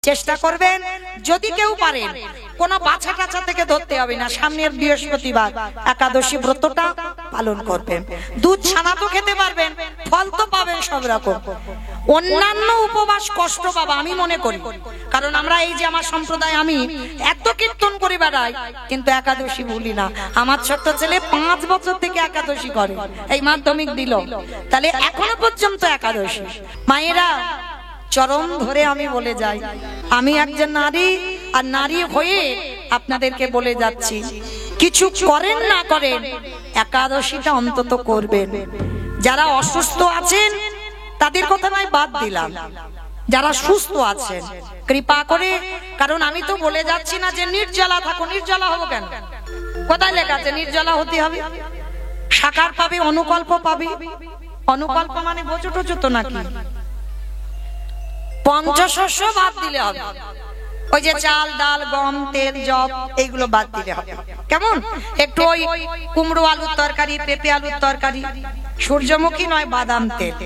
চেষ্টা করবেন যদি কেউ পারেন কোন বাছা টাছা থেকে ধরতে হবে না, সামনের বৃহস্পতিবার একাদশী ব্রতটা পালন করবেন। দুধ ছানা তো খেতে পারবেন, ফল তো পাবেন সব রকম। অন্যান্য উপবাস কষ্ট পাবা আমি মনে করি, কারণ আমরা এই যে আমার সম্প্রদায় আমি এত কীর্তন করে বেড়াই কিন্তু একাদশী ভুলি না। আমার ছোট্ট ছেলে 5 বছর থেকে একাদশী করে, এই মাধ্যমিক দিল, তাহলে এখনো পর্যন্ত একাদশী। মায়েরা চরণ ধরে আমি বলে যাই, আমি একজন নারী আর নারী হয়ে আপনাদেরকে বলে যাচ্ছি, কিছু করেন না করেন একাদশীটা অন্তত করবেন। যারা অসুস্থ আছেন তাদের কথা নয় বাদ দিলাম, যারা সুস্থ আছেন কৃপা করে, কারণ আমি তো বলে যাচ্ছি না যে নির্জলা থাকো। নির্জলা হবো কেন? কোথায় লেখা আছে নির্জলা হতে হবে? সাকার পাবে, অনুকল্প পাবে। অনুকল্প মানে বোঝো টোঝো তো নাকি? পঞ্চশস্য বাদ দিলে হবে, ওই যে চাল ডাল গম তেল জব এইগুলো বাদ দিলে হবে। কেমন? একটু ওই কুমড়ো আলুর তরকারি, পেঁপে আলুর তরকারি, সূর্যমুখী নয় বাদাম তেল,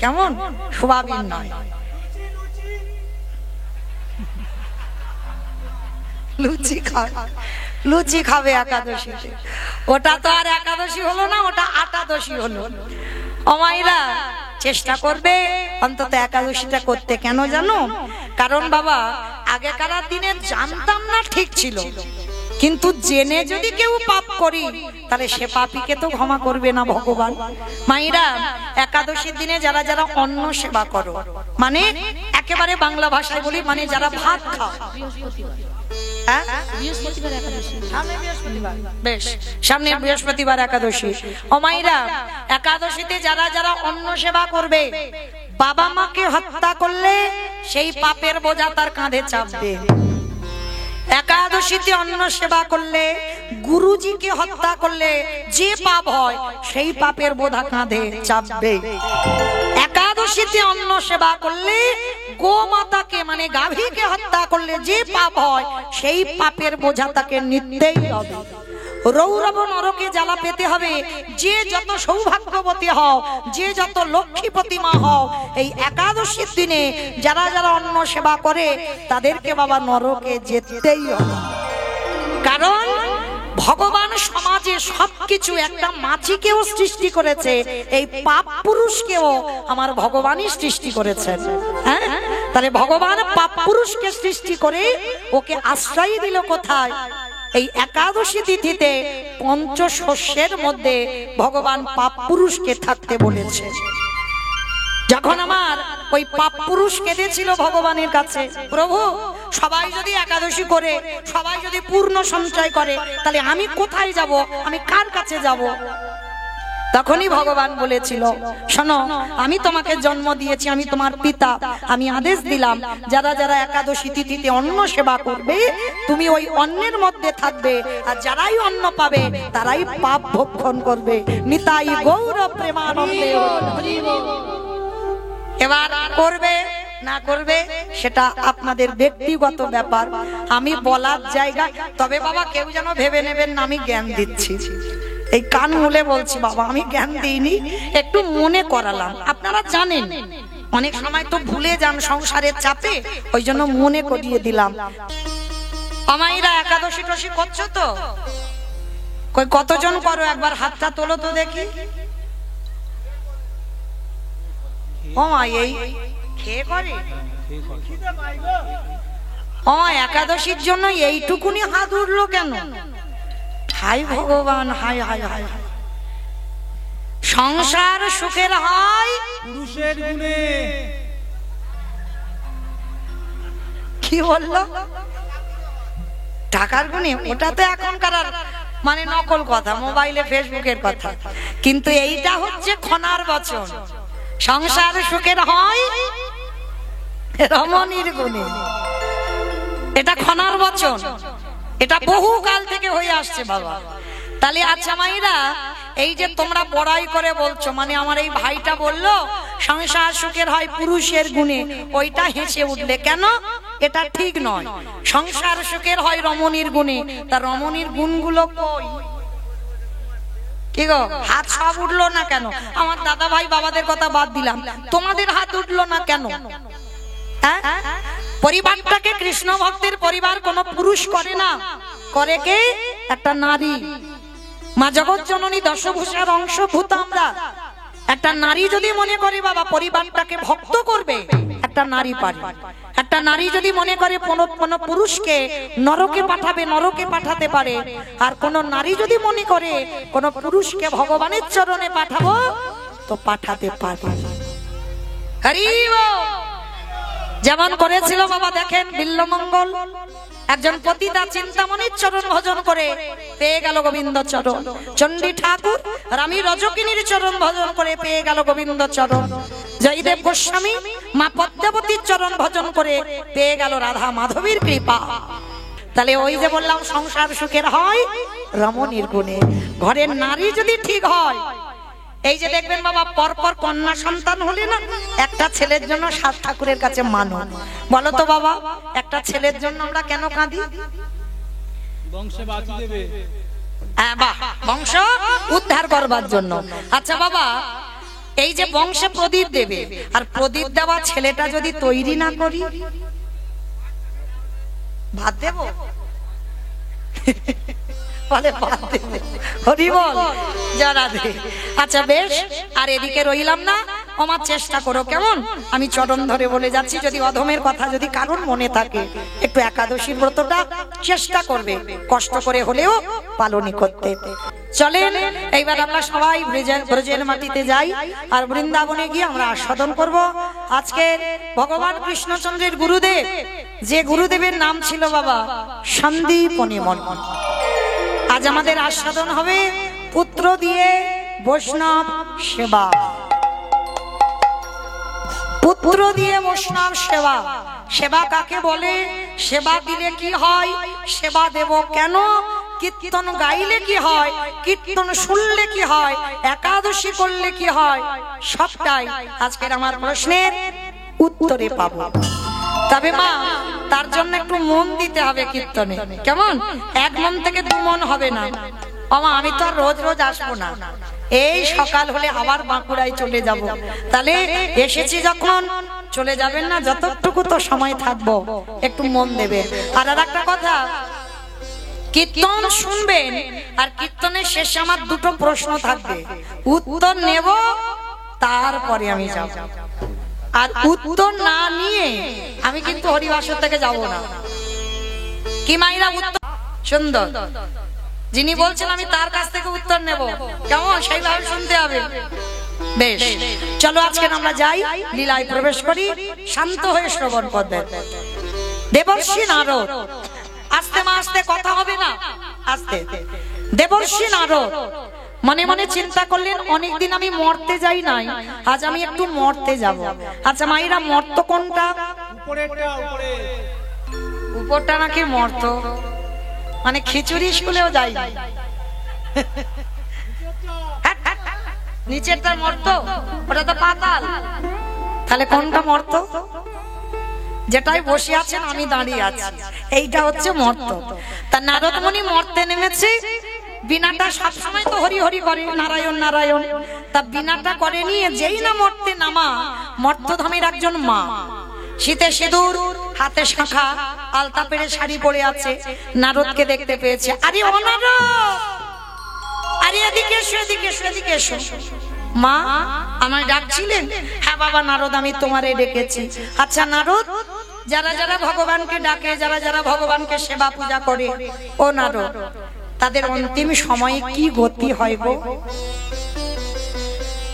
কেমন? সোয়াবিন নয়, লুচি খাবে, লুচি খাবে একাদশীতে। ওটা তো আর একাদশী হলো না, ওটা আটাদশী হলো। ও মায়েরা চেষ্টা করবে অন্তত একাদশীটা করতে। কেন জানো? কারণ বাবা আগেকার দিনে জানতাম না ঠিক ছিল, কিন্তু জেনে যদি কেউ পাপ করি তাহলে সে পাপীকে তো ক্ষমা করবে না ভগবান। মায়েরা একাদশীর দিনে যারা যারা অন্ন সেবা করো, মানে একেবারে বাংলা ভাষায় বলি মানে যারা ভাত খাও, সামনে বৃহস্পতিবার একাদশী। ও মায়েরা একাদশীতে যারা যারা অন্ন সেবা করবে, বাবা মাকে হত্যা করলে সেই পাপের বোঝা তার কাঁধে চাপবে। একাদশীতে অন্ন সেবা করলে, গুরুজিকে হত্যা করলে যে পাপ হয় সেই পাপের বোঝা কাঁধে চাপবে। একাদশীতে অন্ন সেবা করলে, গোমাতাকে মানে গাভীকে হত্যা করলে যে পাপ হয় সেই পাপের বোঝা তাকে নিতেই হবে। রৌরব নরকে জ্বালা পেতে হবে। যে যত সৌভাগ্যবতী হও, যে যত লক্ষ্মীপতি মা হও, এই একাদশীর দিনে যারা যারা অন্ন সেবা করে তাদেরকে বাবা নরকে যেতেই হবে। কারণ ভগবান সমাজে সবকিছু, একটা মাছিকেও সৃষ্টি করেছে, এই পাপ পুরুষকেও আমার ভগবানই সৃষ্টি করেছেন। হ্যাঁ, তাহলে ভগবান পাপ পুরুষকে সৃষ্টি করে ওকে আশ্রয় দিল কোথায়? এই একাদশী তিথিতে পঞ্চশস্যের মধ্যে ভগবান পাপ পুরুষকে থাকতে বলেছে। যখন আমার ওই পাপ পুরুষ কেঁদেছিল ভগবানের কাছে, প্রভু সবাই যদি একাদশী করে, সবাই যদি পূর্ণ সঞ্চয় করে, তাহলে আমি কোথায় যাব? আমি কার কাছে যাব? তখনই ভগবান বলেছিল, শোনো আমি তোমাকে জন্ম দিয়েছি, আমি তোমার পিতা, আমি আদেশ দিলাম যারা যারা একাদশী তিথিতে অন্ন সেবা করবে তুমি ওই অন্নের মধ্যে থাকবে, আর যারাই অন্ন পাবে তারাই পাপ ভক্ষণ করবে। নিতাই গৌর প্রেমানন্দে। এবার করবে না করবে সেটা আপনাদের ব্যক্তিগত ব্যাপার, আমি বলার জায়গা। তবে বাবা কেউ যেন ভেবে নেবেন না আমি জ্ঞান দিচ্ছি, এই কান মুলে বলছি বাবা আমি জ্ঞান দিইনি, একটু মনে করালাম। আপনারা জানেন অনেক সময় তো ভুলে যান সংসারের চাপে, ওই জন্য মনে করিয়ে দিলাম। আমাইরা একাদশী টসী করছো তো? কই কতজন করো? একবার হাতটা তোলো তো দেখি। ও এই খেয়ে করে? ও একাদশীর জন্য এইটুকুনি হাত উঠলো কেন? হাই ভগবান, হাই হাই হাই। সংসার সুখের হয় পুরুষের গুণে। কি বললো? টাকার গুণে? ওটা তো এখনকার মানে নকল কথা, মোবাইলে ফেসবুকের কথা, কিন্তু এইটা হচ্ছে খনার বচন। সংসার সুখের হয় রমণীর গুণে, এটা খনার বচন, এটা বহু কাল থেকে হয়ে আসছে বাবা। তাহলে আচ্ছা মাইরা, এই যে তোমরা বড়াই করে বলছো, মানে আমার এই ভাইটা বললো সংসার সুখের হয় পুরুষের গুণে, ওইটা হেসে উঠলে কেন? এটা ঠিক নয়। সংসার সুখের হয় রমণীর গুণে, তা রমণীর গুণগুলো কই? কি গো হাত সব উঠলো না কেন? আমার দাদা ভাই বাবাদের কথা বাদ দিলাম, তোমাদের হাত উঠলো না কেন? হ্যাঁ, পরিবারটাকে কৃষ্ণ ভক্তের পরিবার কোন পুরুষ করে না, করে কে? একটা নারী। মা জগৎ জননী দশভূষার অংশভূত আমরা। একটা নারী যদি মনে করে বাবা পরিবারটাকে ভক্ত করবে, একটা নারী পারে। একটা নারী যদি মনে করে কোন পুরুষকে নরকে পাঠাবে, নরকে পাঠাতে পারে। আর কোন নারী যদি মনে করে কোন পুরুষকে ভগবানের চরণে পাঠাবো, তো পাঠাতে পারে। হরি বল। যেমন করেছিল বাবা, দেখেন বিল্লমঙ্গল একজন পতিতা চিন্তামণির চরণ ভজন করে পেয়ে গেল গোবিন্দ চরণ। চণ্ডী ঠাকুর রানী রজকিনীর চরণ ভজন করে পেয়ে গেল গোবিন্দ চরণ। জয়দেব গোস্বামী মা পদ্মাবতীর চরণ ভজন করে পেয়ে গেল রাধা মাধবীর কৃপা। তাহলে ওই যে বললাম সংসার সুখের হয় রমণীর গুণে। ঘরের নারী যদি ঠিক হয়, এই যে দেখবেন বাবা পরপর কন্যা সন্তান হলে না, একটা ছেলের জন্য 7 ঠাকুরের কাছে মানো। বলো তো বাবা, একটা ছেলের জন্য আমরা কেন কাঁদি? বংশে বাঁচি দেবে। হ্যাঁ বাহ, বংশ উদ্ধার করবার জন্য। আচ্ছা বাবা, এই যে বংশে প্রদীপ দেবে, আর প্রদীপ দেওয়া ছেলেটা যদি তৈরি না করি, ভাত দেব? বলে ভাত দেব। হরি বল, যারা দে। আচ্ছা বেশ, আর এদিকে রইলাম না, আমার চেষ্টা করো কেমন? আমি চরণ ধরে বলে যাচ্ছি, যদি অধমের কথা যদি কারণ মনে থাকে, একটু একাদশীর ব্রতটা চেষ্টা করবে, কষ্ট করে হলেও পালনই করতে। চলেন এইবার আমরা সবাই ব্রজের মাটিতে যাই, আর বৃন্দাবনে গিয়ে আমরা আস্বাদন করব। আজকে ভগবান কৃষ্ণচন্দ্রের গুরুদেব, যে গুরুদেবের নাম ছিল বাবা সন্দীপনী মন্মন, আজ আমাদের আস্বাদন হবে পুত্র দিয়ে বৈষ্ণব সেবা। পুত্র দিয়ে বৈষ্ণব সেবা। সেবা কাকে বলে? সেবা দিলে কি হয়? সেবা দেব কেন? কীর্তন গাইলে কি হয়? কীর্তন শুনলে কি হয়? একাদশী করলে কি হয়? সবটাই আজকের আমার প্রশ্নের উত্তরে পাবো। তবে মা, তার জন্য একটু মন দিতে হবে কীর্তনে, কেমন? 1 মন থেকে 2 মন হবে না। আমা আমি তো আর রোজ রোজ আসবো না, এই সকাল হলে আবার বাঁকুড়ায় চলে যাব। তাহলে এসেছি যখন চলে যাবেন না, যতটুকু তো সময় থাকবো একটু মন দেবে। আর একটা কথা, কীর্তন শুনবেন, আর কীর্তনের শেষে আমার 2টো প্রশ্ন থাকবে, উত্তর নেব, তারপরে আমি যাব। আর উত্তর না নিয়ে আমি কিন্তু হরিবাসর থেকে যাব না। কি মাইরা উত্তর সুন্দর, যিনি বলছেন আমি তার কাছ থেকে উত্তর নেব, কেমন? সেইভাবে শুনতে হবে। বেশ, চলো আজকে আমরা যাই, লীলায় প্রবেশ করি, শান্ত হয়ে শ্রবণ করবেন। দেবর্ষি নারদ, আস্তে মা আস্তে, কথা হবে না, আস্তে। দেবর্ষি নারদ মনে মনে চিন্তা করলেন, অনেকদিন আমি মরতে যাই নাই, আজ আমি একটু মরতে যাব। আচ্ছা মাইরা, মর্ত কোনটা? উপরটা নাকি মর্ত? মানে খিচুড়ি স্কুলেও যাই, নিচেরটা মর্ত, ওটা তো পাতাল। তাহলে কোনটা মর্ত? যেটাই বসে আছেন আমি দাঁড়িয়ে আছি, এইটা হচ্ছে মর্ত। তা নারদ মুনি মর্তে নেমেছে, বিনাটা সবসময় তো হরি হরি করে, নারায়ণ নারায়ণ, তা বিনাটা করে নিয়ে যেই না মর্তে নামা, মর্তধামের একজন মা, শীতে সিঁদুর, হাতে শাঁখা, আলতা পেরে শাড়ি পরে আছে, নারদকে দেখতে পেয়েছে। আরে ও নারদ, আরে এদিকে এসো, এদিকে এসো, এদিকে এসো। মা আমায় ডাকছিলেন? হ্যাঁ বাবা নারদ, আমি তোমারে ডেকেছি। আচ্ছা নারদ, যারা যারা ভগবানকে ডাকে, যারা যারা ভগবানকে সেবা পূজা করে, ও নারদ, তাদের অন্তিম সময়ে কি গতি হয় গো?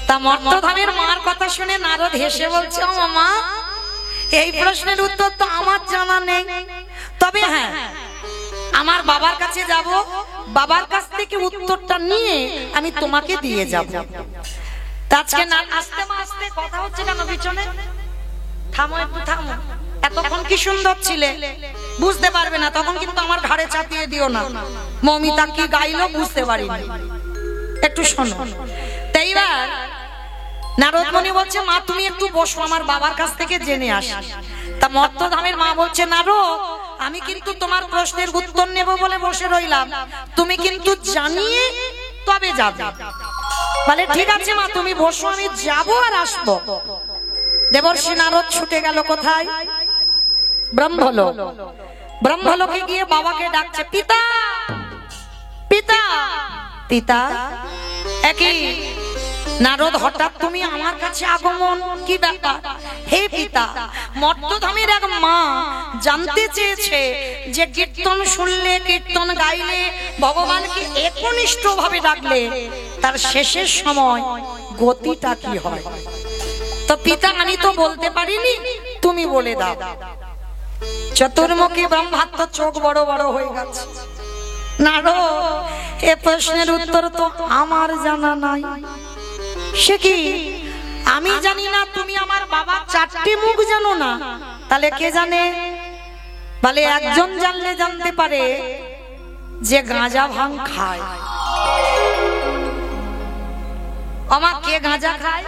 তা মর্তধামের মার কথা শুনে নারদ হেসে বলছে, ও মা, এই প্রশ্নের উত্তর তো আমার জানা নেই, তবে হ্যাঁ আমার বাবার কাছে যাব, বাবার কাছ থেকে উত্তরটা নিয়ে আমি তোমাকে দিয়ে যাব। আজকে না আস্তে মা আস্তে, কথা হচ্ছে কেন পিছনে? থামো একটু, থামো। এতক্ষণ কি সুন্দর ছিলে, বুঝতে পারবে না, তখন কিন্তু আমার ঘাড়ে চাপিয়ে দিও না। মমিতা কি গাইলো বুঝতে পারিনি, একটু শোনো। এইবার নারদ মুনি বলছে, মা তুমি একটু বসো, আমার বাবার কাছ থেকে জেনে আসি। তা মর্তধামের মা বলছে, নারদ আমি কিন্তু তোমার প্রশ্নের উত্তর নেব বলে বসে রইলাম, তুমি কিন্তু জানিয়ে তবে যাবে। বলে ঠিক আছে মা, তুমি বসো, আমি যাবো আর আসবো। দেবর্ষি নারদ ছুটে গেল কোথায়? ব্রহ্মলোক। ব্রহ্মলোকে গিয়ে বাবাকে ডাকছে, পিতা পিতা পিতা। একই নারদ, হঠাৎ তুমি আমার কাছে আগমন, কি ব্যাপার? হে পিতা, মর্তধামের এক মা জানতে চেয়েছে যে কীর্তন শুনলে, কীর্তন গাইলে, ভগবানকে একনিষ্ঠ ভাবে ডাকলে তার শেষের সময় গতিটা কি হয়। তো পিতা, আমি তো বলতে পারিনি, তুমি বলে দাও। চতুর্মুখী ব্রহ্মার তো চোখ বড় বড় হয়ে গেছে। নারদ, এ প্রশ্নের উত্তর তো আমার জানা নাই। সে কি, আমি জানি না? তুমি আমার বাবার 4টি মুখ জানো না? তাহলে কে জানে? বলে একজন জানলে জানতে পারে যে গাঁজা ভাং খায়। আমার কে গাঁজা খায়?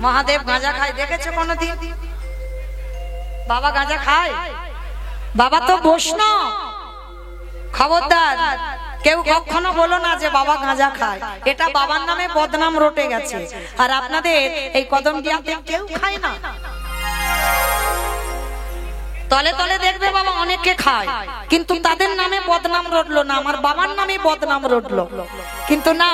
মহাদেব গাঁজা খায়, দেখেছো কোনদিন? বাবা গাঁজা খায়? বাবা তো বৈষ্ণব। খবরদার কেউ কখনো বলো না যে বাবা গাঁজা খায়, এটা বাবার নামে বদনাম রটে গেছে। আর আপনাদের এই কদমদিয়াতে কেউ খায় না। তলে তলে দেখবে বাবা অনেকে খায়, কিন্তু তাদের নামে বদনাম রটলো না, আমার বাবার নামে বদনাম রটলো। কিন্তু না,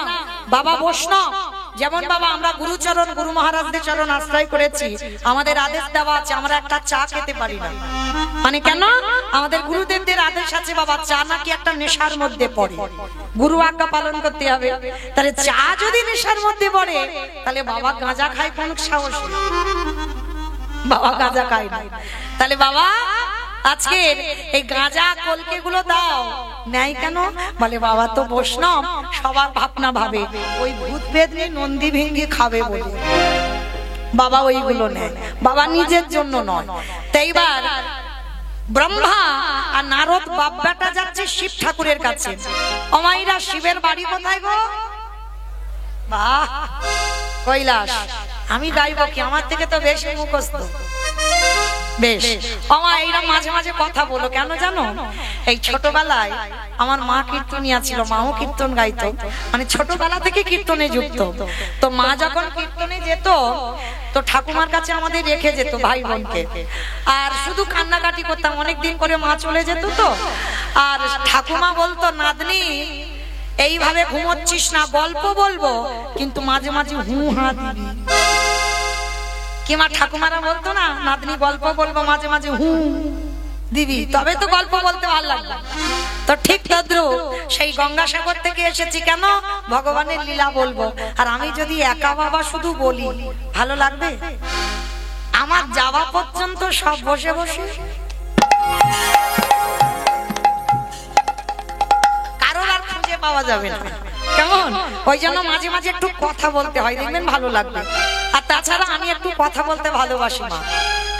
বাবা বৈষ্ণব। যেমন বাবা আমরা গুরুচরণ, গুরু মহারাজদের চরণ আশ্রয় করেছি, আমাদের আদেশ দেওয়া আছে আমরা একটা চা খেতে পারি না। মানে কেন? আমাদের গুরুদেবদের আদেশ আছে বাবা, চা নাকি একটা নেশার মধ্যে পড়ে, গুরু আজ্ঞা পালন করতে হবে। তাহলে চা যদি নেশার মধ্যে পড়ে, তাহলে বাবা গাঁজা খায় কোন সাহসে? বাবা গাঁজা খায় না। তাহলে বাবা আজকের এই গাঁজা কলকে গুলো দাও, নেয় কেন? বলে বাবা তো বৈষ্ণব, সবার ভাবনা ভাবে ওই ভূত বেদনি নন্দী ভেঙ্গি খাবে বলে বাবা ওইগুলো নেয়, বাবা নিজের জন্য নয়। তাই এবার ব্রহ্মা আর নারদ বাপ বেটা যাচ্ছে শিব ঠাকুরের কাছে। অমাইরা, শিবের বাড়ি কোথায় গো? বাহ, কৈলাস। আমি গাইব কি? আমার থেকে তো বেশি মুখস্থ। বেশ, আমা এইরা মাঝে মাঝে কথা বলো কেন জানো? এই ছোটবেলায় আমার মা কীর্তনিয়া ছিল, মাও কীর্তন গাইতো, মানে ছোটবেলা থেকে কীর্তনে যুক্ত। তো মা যখন কীর্তনে যেত তো ঠাকুমার কাছে আমাদের রেখে যেত ভাই বোনকে, আর শুধু কান্নাকাটি করতাম। অনেকদিন করে মা চলে যেত তো, আর ঠাকুমা বলতো, নাতনি এইভাবে ঘুমোচ্ছিস না, গল্প বলবো কিন্তু মাঝে মাঝে হু হা দিবি। কি মা ঠাকুমারা বলতো না, নাতনি গল্প বলবো মাঝে মাঝে হু দিবি, তবে তো গল্প বলতে ভালো লাগবে। তো ঠিক তদ্রুপ সেই গঙ্গাসাগর থেকে এসেছি কেন? ভগবানের লীলা বলবো। আর আমি যদি একা বাবা শুধু বলি, ভালো লাগবে? আমার যাওয়া পর্যন্ত সব বসে বসে, কারোর আর খুঁজে পাওয়া যাবে না, কেমন? ওই জন্য মাঝে মাঝে একটু কথা বলতে হয়, দেখবেন ভালো লাগবে। আর তাছাড়া আমি একটু কথা বলতে ভালোবাসি মা,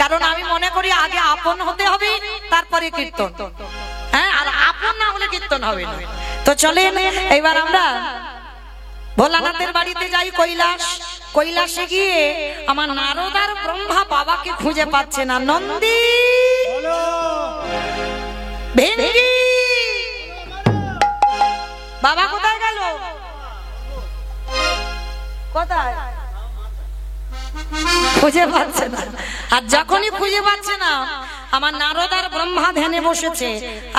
কারণ আমি মনে করি আগে আপন হতে হবে, তারপরে কীর্তন। হ্যাঁ, আর আপন না হলে কীর্তন হবে না। তো চলেন এবার আমরা ভোলানাথের বাড়িতে যাই, কৈলাস। কৈলাসে গিয়ে আমার নারদ আর ব্রহ্মা বাবাকে খুঁজে পাচ্ছে না। নন্দী ভেঙ্গি, বাবা কোথায় গেল? কোথায়? খুঁজে পাচ্ছে না। আর যখনই খুঁজে পাচ্ছে না, আমার নারদ আর ব্রহ্মা ধ্যানে বসেছে।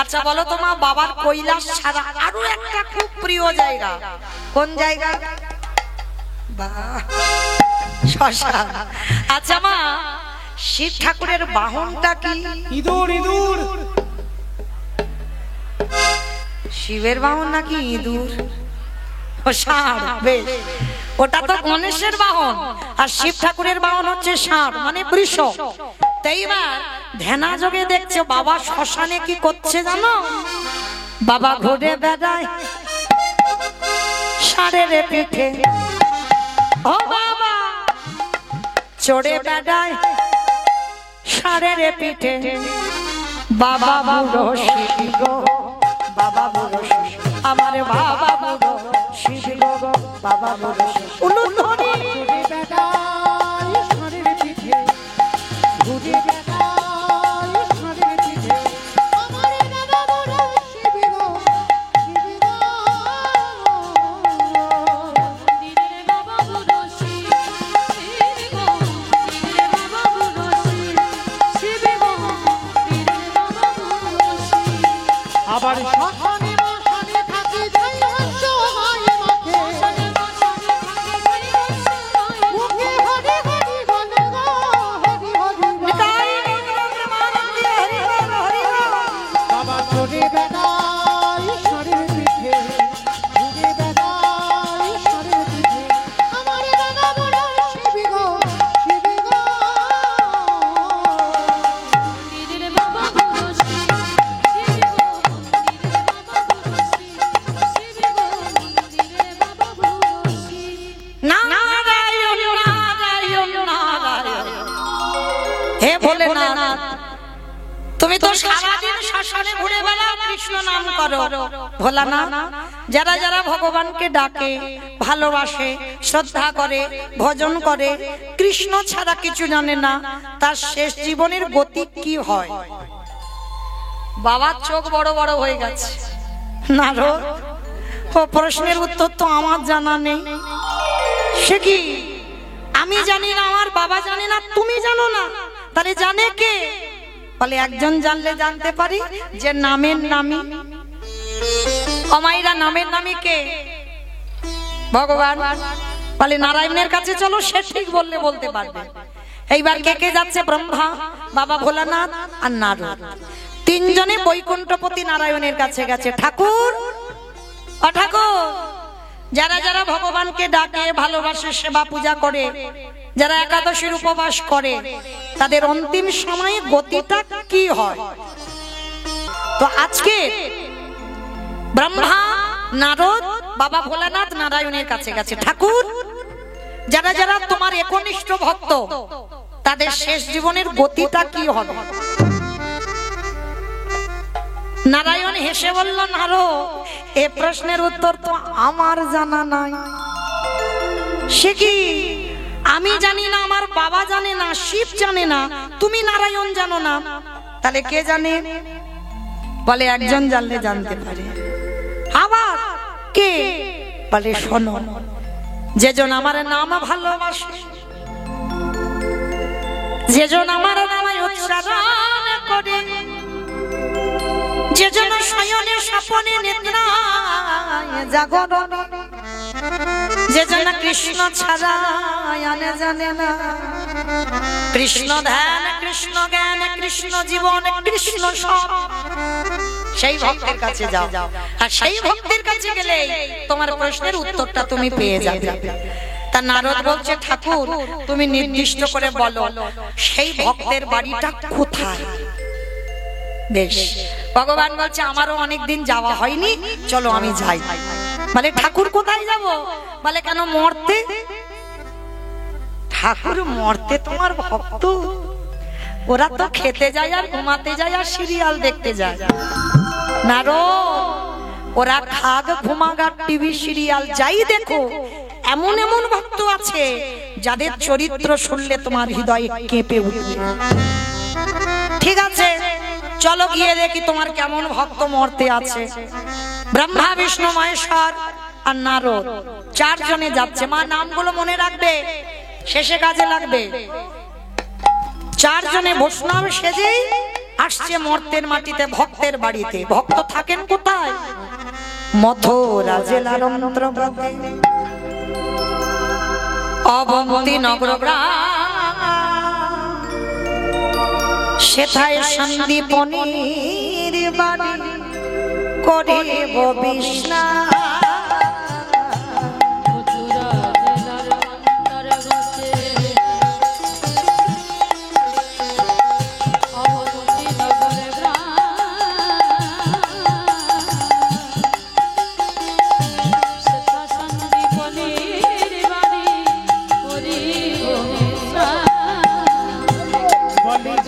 আচ্ছা বলো তো মা, বাবার কৈলাস ছাড়া আরো একটা খুব প্রিয় জায়গা কোন জায়গা? বাহ, শ্মশান। আচ্ছা মা, শিব ঠাকুরের বাহনটা কি? ইঁদুর। ইঁদুর শিবের বাহন নাকি ইঁদুর? ষাঁড়। বেশ, ওটা তো গণেশের বাহন, আর শিব ঠাকুরের বাহন হচ্ছে ষাঁড়, মানে বৃষ। তাই এবার ধ্যানা যোগে দেখছে বাবা শ্মশানে কি করছে জানো? বাবা ঘুরে বেড়ায় ষাঁড়ের পিঠে, ও বাবা চড়ে বেড়ায় ষাঁড়ের পিঠে। বাবা বুড়ো শিব গো, বাবা বুড়ো শিব, আমার বাবা বুড়ো শিব গো, বাবা বুড়ো শিব। উলুধ্বনি ঘুরে বেড়ায় ষাঁড়ের পিঠে, ঘুরে বেড়ায় ষাঁড়ের পিঠে, আমার বাবা বুড়ো শিব গো, শিব গো। মন্দিরের বাবা বুড়ো শিব, শিব গো, মন্দিরের বাবা বুড়ো হে ভোলেনাথ, তুমি তো সারাদিন শ্মশানে ঘুরে বেড়াও, কৃষ্ণ নাম করো। ভোলানাথ, যারা যারা ভগবানকে ডাকে, ভালোবাসে, শ্রদ্ধা করে, ভজন করে, কৃষ্ণ ছাড়া কিছু জানে না, তার শেষ জীবনের গতি কি হয়? বাবার চোখ বড় বড় হয়ে গেছে। নারদ, ও প্রশ্নের উত্তর তো আমার জানা নেই। সে কি, আমি জানি না, আমার বাবা জানে না, তুমি জানো না, তাহলে জানে কে? বলে একজন জানলে জানতে পারি, যে নামের নামী। অমাইরা নামের নামী কে? ভগবান। বলে নারায়ণের কাছে চলো, সে ঠিক বললে বলতে পারবে। এইবার কে কে যাচ্ছে? ব্রহ্মা, বাবা ভোলানাথ আর নারদ। তিনজনে বৈকুণ্ঠপতি নারায়ণের কাছে গেছে। ঠাকুর, ও ঠাকুর, যারা যারা ভগবানকে ডাকে, ভালোবাসে, সেবা পূজা করে, যারা একাদশীর উপবাস করে, তাদের অন্তিম সময়ে গতিটা কি হয়? তো আজকে ব্রহ্মা, নারদ, বাবা ভোলানাথ নারায়ণের কাছে গেছে। ঠাকুর, যারা যারা তোমার একনিষ্ঠ ভক্ত, তাদের শেষ জীবনের গতিটা কি হবে? নারায়ণ হেসে বলল, নারদ, এ প্রশ্নের উত্তর তো আমার জানা নাই। সে কি, আমি জানি না, আমার বাবা জানে না, শিব জানে না, তুমি নারায়ণ জানো না, তাহলে কে জানে? বলে একজন জানলে জানতে পারে। আবার কে? বলে শোনো, যেজন আমার নাম ভালোবাসে, যেজন আমার নামে উচ্চারণ করে, যেজন শয়নে স্বপনে নিদ্রায় জাগরণ, যেজন কৃষ্ণ ছাড়া আনে জানে না, কৃষ্ণ ধ্যান, কৃষ্ণ জ্ঞান, কৃষ্ণ জীবন, কৃষ্ণ সব, সেই ভক্তের কাছে যাও। আর সেই ভক্তের কাছে গেলে তোমার প্রশ্নের উত্তরটা তুমি পেয়ে যাবে। তা নারদ বলছে, ঠাকুর, তুমি নির্দিষ্ট করে বলো, সেই ভক্তের বাড়িটা কোথায়? বেশ, ভগবান বলছে, আমারও অনেকদিন যাওয়া হয়নি, চলো আমি যাই। বলে ঠাকুর কোথায় যাব? বলে কেন, মরতে। ঠাকুর, মরতে তোমার ভক্ত? ওরা তো খেতে যায় আর ঘুমাতে যায় আর সিরিয়াল দেখতে যায়। নারদ, ওরা খাগ, ঘুমাগার, টিভি, সিরিয়াল যাই দেখো, এমন এমন ভক্ত আছে যাদের চরিত্র শুনলে তোমার হৃদয় কেঁপে উঠবে। ঠিক আছে, চলো গিয়ে দেখি তোমার কেমন ভক্ত মরতে আছে। ব্রহ্মা, বিষ্ণু, মহেশ্বর আর নারদ চারজনে যাচ্ছে। মা, নামগুলো মনে রাখবে, শেষে কাজে লাগবে। চারজনে বৈষ্ণব সেজেই আসছে মর্তের মাটিতে, ভক্তের বাড়িতে। ভক্ত থাকেন কোথায়? মথুরা জেলার অন্তর্গতে অবন্তী নগর গ্রাম, সেথায় সন্দীপনির বাড়ি করিব বিষ্ণা।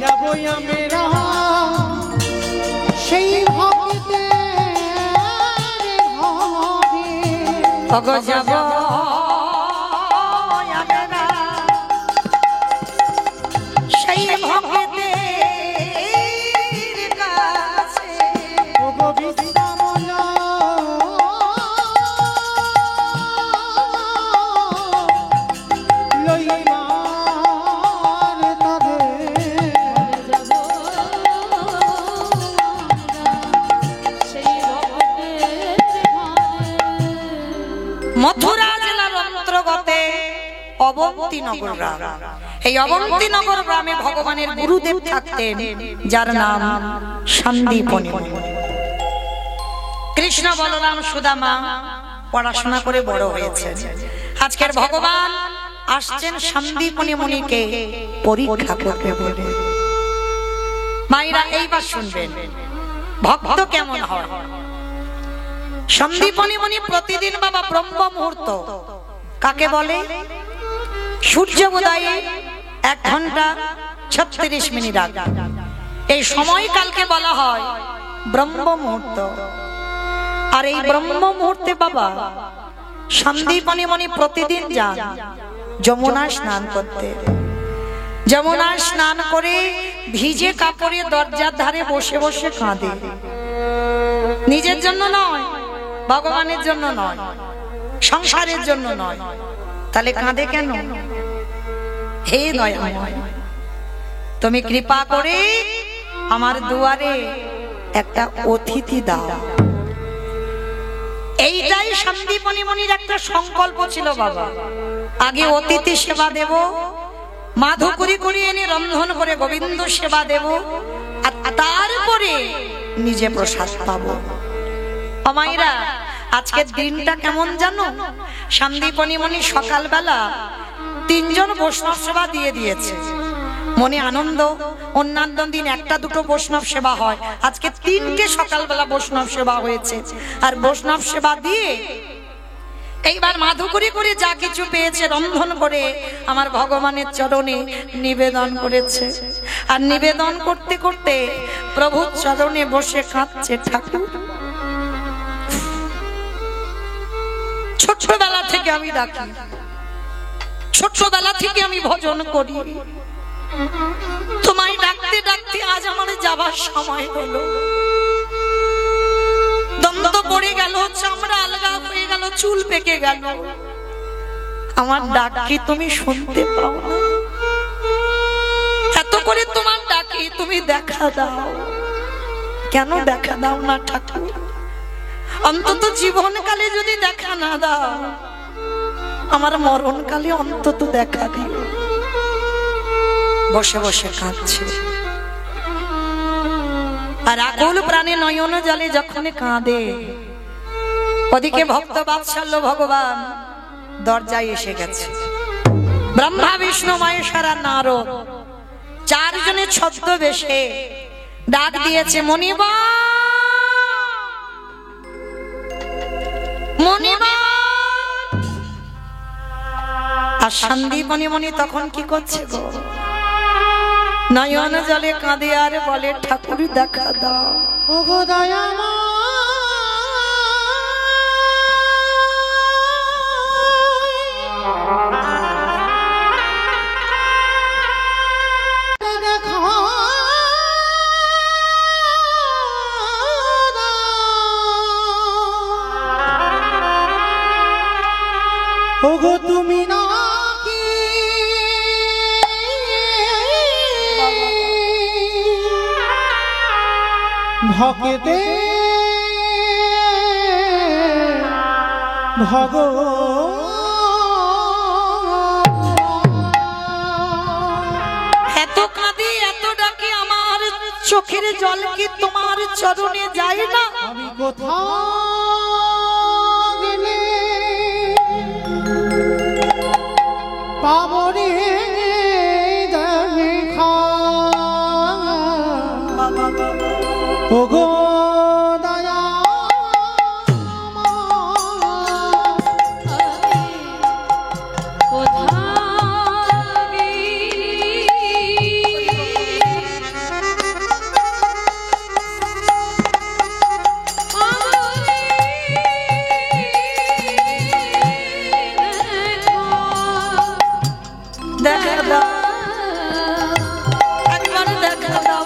যাব সেই ভক্তের কাছে, মথুরা জেলার অন্তর্গতে অবন্তী নগর গ্রাম। এই অবন্তী নগর গ্রামে ভগবানের গুরুদেব থাকতেন, যার নাম সন্দীপনি। কৃষ্ণ, বলরাম, সুদামা পড়াশোনা করে বড় হয়েছে। আজকের ভগবান আসছেন সন্দীপনি মুনিকে পরীক্ষা করতে বলে। মায়েরা এইবার শুনবেন ভক্ত কেমন হয়। সন্দীপনি মুনি প্রতিদিন বাবা ব্রহ্ম মুহূর্ত, কাকে বলে? সূর্য উদয়ে 1 ঘন্টা 36 মিনিট আগে। এই সময়কালকে বলা হয় ব্রহ্ম মুহূর্ত। আর এই ব্রহ্ম মুহূর্তে বাবা সন্দীপনী মনি প্রতিদিন যান যমুনা স্নান করতে। যমুনা স্নান করে ভিজে কাপড়ে দরজার ধারে বসে বসে কাঁদে। নিজের জন্য নয়, ভগবানের জন্য নয়, সংসারের জন্য নয়। তাহলে কাঁদে কেন? হে দয়াময়, তুমি কৃপা করে আমার দুয়ারে একটা অতিথি দাও। এইটাই সন্দীপনী মনির একটা সংকল্প ছিল বাবা। আগে অতিথি সেবা দেব, মাধুকরী করে এনে রন্ধন করে গোবিন্দ সেবা দেব, আর তারপরে নিজে প্রসাদ পাবো। অমাইরা, আজকের দিনটা কেমন জানো? সন্দীপনী মনি সকালবেলা 3 জন বৈষ্ণব সেবা দিয়ে দিয়েছে। মনে আনন্দ। অন্যান্য দিন 1-2 বৈষ্ণব সেবা হয়, আজকে 3টে সকালবেলা বৈষ্ণব সেবা হয়েছে। আর বৈষ্ণব সেবা দিয়ে এইবার মাধুকরী করে যা কিছু পেয়েছে রন্ধন করে আমার ভগবানের চরণে নিবেদন করেছে। আর নিবেদন করতে করতে প্রভুর চরণে বসে কাঁদছে, ঠাকুর ছোটবেলা থেকে আমি ডাকি, ছোটবেলা থেকে আমি ভজন করি, তোমায় ডাকতে ডাকতে আজ আমার যাবার সময় হলো। দন্ত পড়ে গেল, চামড়া আলগা হয়ে গেল, চুল পেকে গেল। আমার ডাক কি তুমি শুনতে পাও না? এত করে তোমার ডাকি, তুমি দেখা দাও। কেন দেখা দাও না ঠাকুর? অন্তত জীবনকালে যদি দেখা না দাও, আমার মরণকালে অন্তত দেখা দিও। বসে বসে কাঁদছে। আর আকুল প্রাণে নয়ন জলে যখন কাঁদে, ওদিকে ভক্ত বাৎসল্য ভগবান দরজায় এসে গেছে। ব্রহ্মা বিষ্ণু মহেশ্বর নারদ 4 জনে ছদ্মবেশে ডাক দিয়েছে, মনিবা মনিবা। আর সন্দীপনী মনি তখন কি করছে গো? নয়ন জলে কাঁদে আর বলে, ঠাকুর দেখা দাও। ওগো দয়াময়, ওগো তুমি নাকি ভকেতে এত কাঁদি এত ডাকি, আমার চোখের জল কি তোমার চরণে যায় না? আমি কোথাও গেলে পাবনে দেখা। ওগো দেখা দাও, একবার দেখা দাও।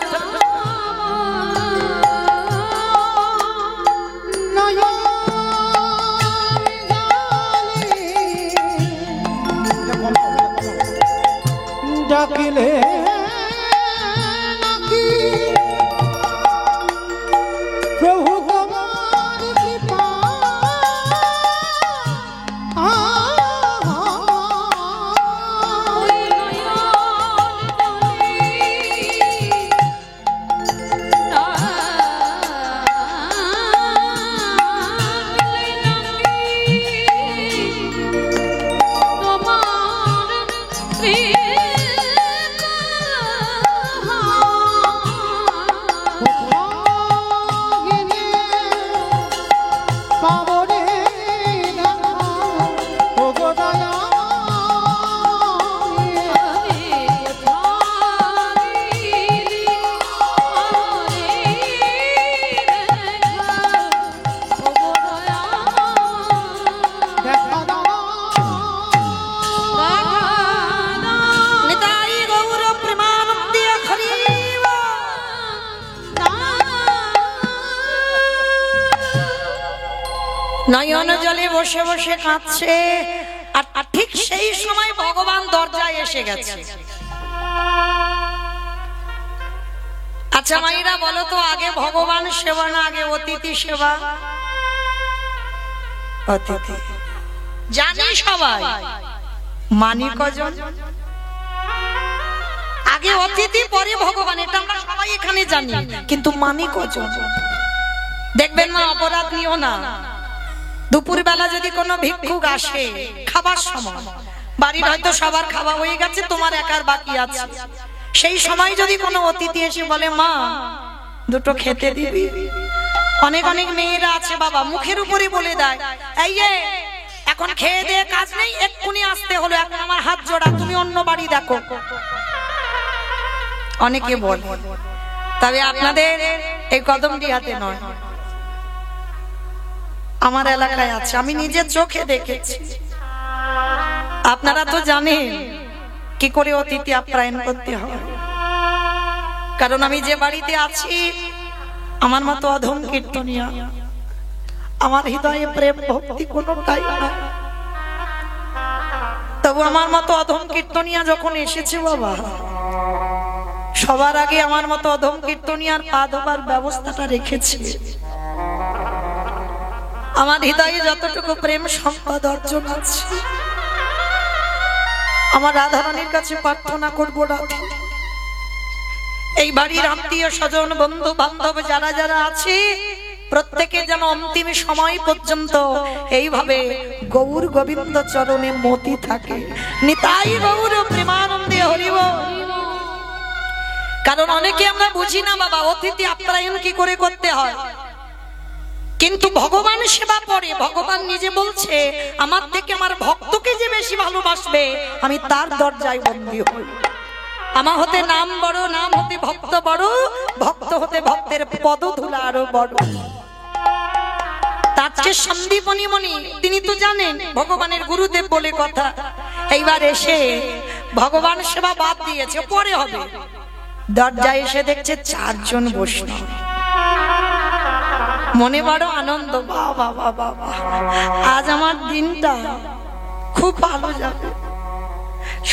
নয়ন জলে বসে বসে কাঁদছে। আর ঠিক সেই সময় ভগবান দরজায় এসে গেছে। আচ্ছা মাইরা বলো তো, আগে ভগবান সেবা না আগে অতিথি সেবা? অতিথি জানি সবাই, মানি কজন? আগে অতিথি পরে ভগবান, এটা আমরা সবাই এখানে জানি, কিন্তু মানি কজন? দেখবেন না, অপরাধ নিও না। দুপুর বেলা যদি কোনো ভিক্ষুক আসে খাবার সময়, বাড়ির হয়তো সবার খাওয়া হয়ে গেছে, তোমার একার বাকি আছে, সেই সময় যদি কোনো অতিথি এসে বলে মা দুটো খেতে দিবি, অনেক অনেক মেয়েরা আছে বাবা মুখের উপরে বলে দেয়, এই এখন খেয়ে দিয়ে কাজ নেই, এক্ষুনি আসতে হলো, এখন আমার হাত জোড়া, তুমি অন্য বাড়ি দেখো। অনেকে বলে, তবে আপনাদের এই কদমডিহাতে নয়, আমার এলাকায় আছে, আমি নিজের চোখে দেখেছি। আপনারা তো জানেন কি করে অতিথি আপ্যায়ন করতে হয়, কারণ আমি যে বাড়িতে আছি আমার মতো অধম কীর্তনিয়া, আমার হৃদয়ে প্রেম ভক্তি কোনোটাই না, তবু আমার মতো অধম কীর্তনিয়া যখন এসেছে বাবা, সবার আগে আমার মতো অধম কীর্তনিয়ার পা ধোবার ব্যবস্থাটা রেখেছি। আমার হৃদয়ে যতটুকু প্রেম সম্পদ অর্জন আছে, আমার রাধারানীর কাছে প্রার্থনা করবো, রাধা এই বাড়ির আত্মীয় স্বজন বন্ধু বান্ধব যারা যারা আছে প্রত্যেকে যেন অন্তিম সময় পর্যন্ত এইভাবে গৌর গোবিন্দ চরণে মতি থাকে। নিতাই গৌর প্রেমানন্দে হরি বল। কারণ অনেকে আমরা বুঝি না বাবা অতিথি আপ্যায়ন কি করে করতে হয়, কিন্তু ভগবান সেবা পড়ে ভগবান নিজে বলছে আমার থেকে আমার ভক্তকে যে বেশি ভালোবাসবে আমি তার দরজায় বন্দী হই। আমার হতে নাম বড়, নাম হতে ভক্ত বড়, ভক্ত হতে ভক্তের পদধূলা আরো বড়। তার সন্দীপনী মণি তিনি তো জানেন ভগবানের গুরুদেব বলে কথা, এইবার এসে ভগবান সেবা বাদ দিয়েছে, পরে হবে, দরজায় এসে দেখছে 4 জন বৈষ্ণব। মনে বড় আনন্দ, বাবা বাবা আজ আমার দিনটা খুব ভালো যাবে।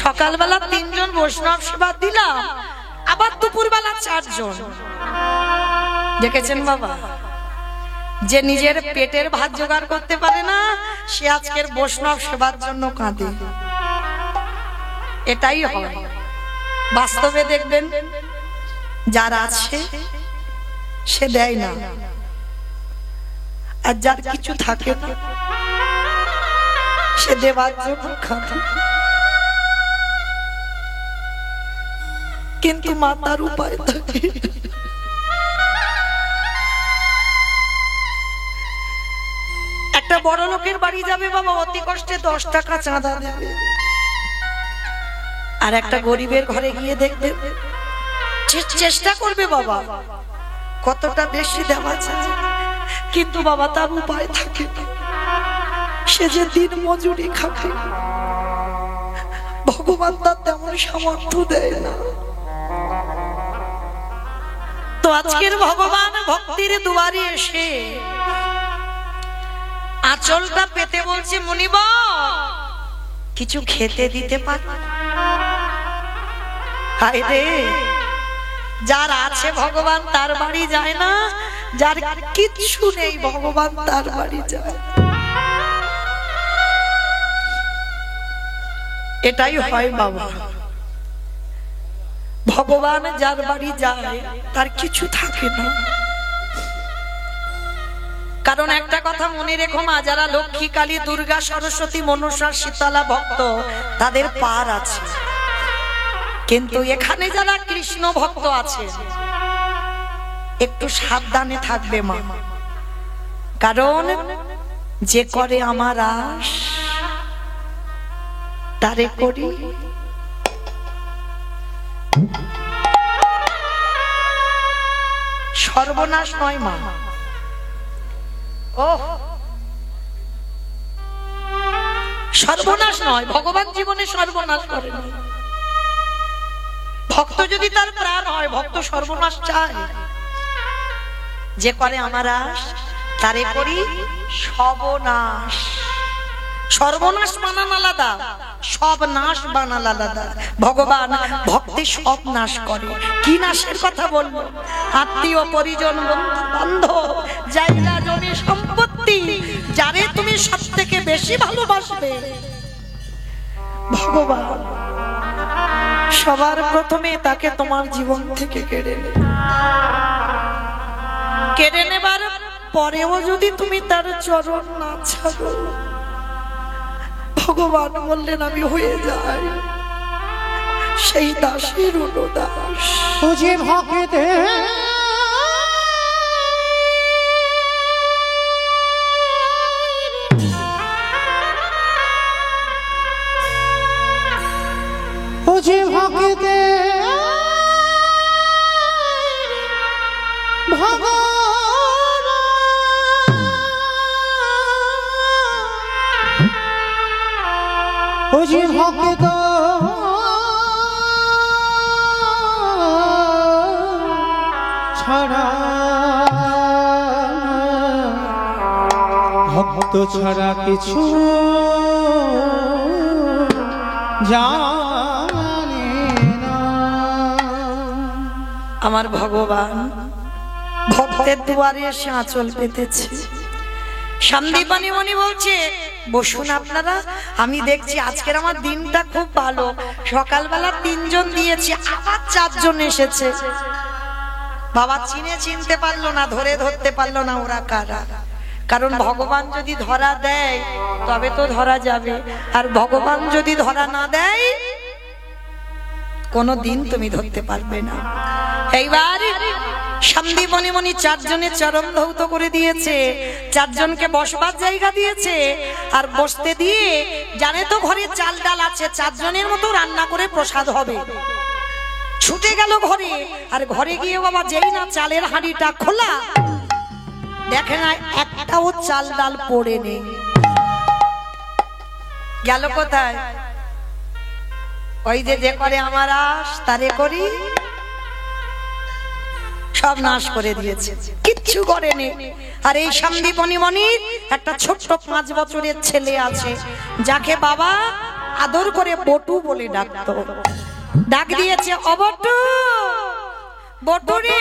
সকালবেলা 3 জন বৈষ্ণব সেবা দিলাম, আবার দুপুর বেলা 4 জন। দেখেছেন বাবা, যে নিজের পেটের ভাত জোগাড় করতে পারে না সে আজকের বৈষ্ণব সেবার জন্য কাঁদে। এটাই হয় বাস্তবে, দেখবেন যার আছে সে দেয় না, আর যার কিছু থাকে না সে দেবার জন্য কাঁদে। কিন্তু মাতার উপায় থাকে। একটা বড় লোকের বাড়ি যাবে বাবা, অতি কষ্টে 10 টাকা চাঁদা দেবে, আর একটা গরিবের ঘরে গিয়ে দেখবে চেষ্টা করবে বাবা কতটা বেশি দেওয়া যায়, কিন্তু বাবা তার উপায় থাকে না, সে যে দিন মজুরি খাবে, ভগবান তার তেমন সামর্থ্য দেয় না। তো আজকের ভগবান ভক্তির দুয়ারে এসে আঁচলটা পেতে বলছে মুনিব কিছু খেতে দিতে পারো? হায় রে, যার আছে ভগবান তার বাড়ি যায় না, যার কিচ্ছু নেই ভগবান তার বাড়ি যায়। এটাই হয় বাবা, ভগবান যার বাড়ি যায় তার কিছু থাকে না। কারণ একটা কথা মনে রেখো মা, যারা লক্ষ্মী কালী দুর্গা সরস্বতী মনসা শীতলা ভক্ত তাদের পার আছে, কিন্তু এখানে যারা কৃষ্ণ ভক্ত আছে একটু সাবধানে থাকবে মা, কারণ যে করে আমার আশ তারে করি সর্বনাশ নয় মা। ও সর্বনাশ নয়, ভগবান জীবনে সর্বনাশ করে না। ভক্ত যদি তার প্রাণ হয় ভক্ত সর্বনাশ চায়, যে করে আমার আশ তারে করি সর্বনাশ। সর্বনাশ বানান আলাদা, সব নাশ বানান আলাদা। ভগবান ভক্তি সব নাশ করে। কি নাশের কথা বলবো? আত্মীয় পরিজন, বন্ধু বান্ধব, জায়গা জমি সম্পত্তি, যারে তুমি সব থেকে বেশি ভালোবাসবে, ভগবান সবার প্রথমে তাকে তোমার জীবন থেকে কেড়ে নেবে। কেড়ে নেবার পরেও যদি তুমি তার চরণ না ছাড়ো, ভগবান বললেন আমি হয়ে যাই সেই দাসের অনুদাস। ও যে ভক্তে ও যে ভক্তে ভগবান ও যে ভক্ত ছাড়া, ভক্ত ছাড়া কিছু জানে না। আমার ভগবান ভক্তের দুয়ারে এসে আঁচল পেতেছে। সন্দীপানি মনি বলছে বসুন আপনারা, আমি দেখছি আজকের আমার দিনটা খুব ভালো। সকালবেলা 3 জন দিয়েছি, আবার 4 জন এসেছে। বাবা চিনতে পারলো না, ধরতে পারলো না ওরা কারা। কারণ ভগবান যদি ধরা দেয় তবে তো ধরা যাবে, আর ভগবান যদি ধরা না দেয় কোনদিন তুমি ধরতে পারবে না। এইবার সন্দীপনি মনি 4 জনের চরম ধৌত করে দিয়েছে, 4 জনকে বসবার জায়গা দিয়েছে, আর বসতে দিয়ে জানে তো ঘরে চাল ডাল আছে, 4 জনের মতো রান্না করে প্রসাদ হবে। ছুটে গেল ঘরে, আর ঘরে গিয়ে বাবা যেই না চালের হাঁড়িটা খোলা, দেখে না একটাও চাল ডাল পড়ে নেই। গেল কোথায়? ওই যে করে আমার আস তারে করি সব নাশ করে দিয়েছে, কিচ্ছু করেনি। আর এই সন্দীপনি মনির একটা ছোট্ট 5 বছরের ছেলে আছে, যাকে বাবা আদর করে বটু বলে ডাকতো। ডাক দিয়েছে অবটু, বটু রে।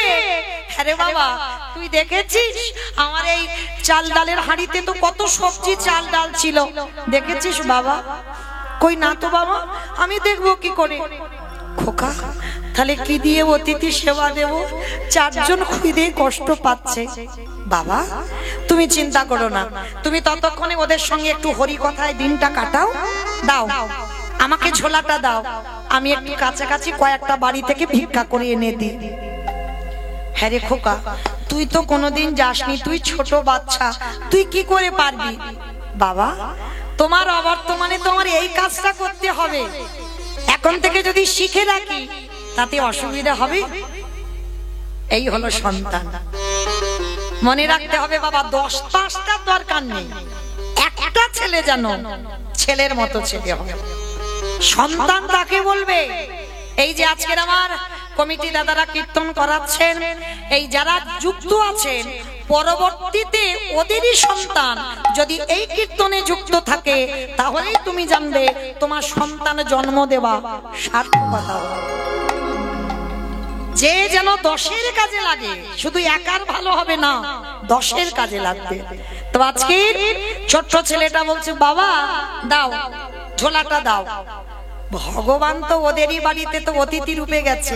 আরে বাবা তুই দেখেছিস আমার এই চাল ডালের হাঁড়িতে তো কত সবজি চাল ডাল ছিল, দেখেছিস বাবা? কই না তো বাবা, আমি দেখবো কি করে। খোকা তাহলে কি দিয়ে অতিথি সেবা দেব? 4 জন খুদে কষ্ট পাচ্ছে। বাবা তুমি চিন্তা করো না, তুমি ততক্ষণে ওদের সঙ্গে একটু হরি কথায় দিনটা কাটাও। দাও আমাকে ঝোলাটা দাও, আমি একটু কাছাকাছি কয়েকটা বাড়ি থেকে ভিক্ষা করে এনে দিই। হ্যাঁ রে খোকা, তুই তো কোনোদিন যাসনি, তুই ছোট বাচ্চা, তুই কি করে পারবি? বাবা তোমার অবর্তমানে তোমার এই কাজটা করতে হবে, এখন থেকে যদি শিখে রাখি তাতে অসুবিধা হবে। এই হলো সন্তান। মনে রাখতে হবে বাবা, 10-5টার দরকার নেই, একটা ছেলে যেন ছেলের মতো ছেলে হবে। সন্তান তাকে বলবে। এই যে আজকের আমার কমিটি দাদারা কীর্তন করাচ্ছেন, এই যারা যুক্ত আছেন, পরবর্তীতে ওদেরই সন্তান যদি এই কীর্তনে যুক্ত থাকে, তাহলেই তুমি জানবে তোমার সন্তান জন্ম দেওয়া সার্থকতা। যে যেন 10-এর কাজে লাগে, শুধু একার ভালো হবে না, 10-এর কাজে লাগবে। তো আজকে ছোট্ট ছেলেটা বলছে বাবা দাও ঝোলাটা দাও। ভগবান তো ওদেরই বাড়িতে তো অতিথি রূপে গেছে,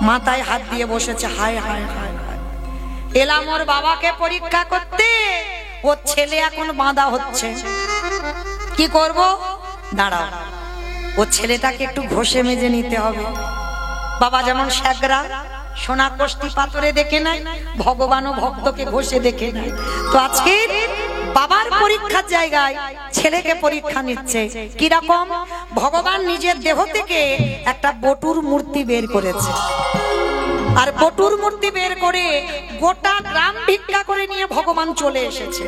মাথায় হাত দিয়ে বসেছে। হায় হায় হায় হায়, এলাম ওর বাবাকে পরীক্ষা করতে, ওর ছেলে এখন বাঁধা হচ্ছে, কি করব? দাঁড়াও, ওর ছেলেটাকে একটু ঘষে মেজে নিতে হবে। বাবা যেমন শ্যাগরা সোনা কষ্টি পাথরে দেখে নাই, ভগবানও ভক্তকে ঘষে দেখে নাই। তো আজকে বাবার পরীক্ষার জায়গায় ছেলেকে পরীক্ষা নিচ্ছে। কিরকম? ভগবান নিজের দেহ থেকে একটা বটুর মূর্তি বের করেছে, আর বটুর মূর্তি বের করে গোটা গ্রাম ভিক্ষা করে নিয়ে ভগবান চলে এসেছে।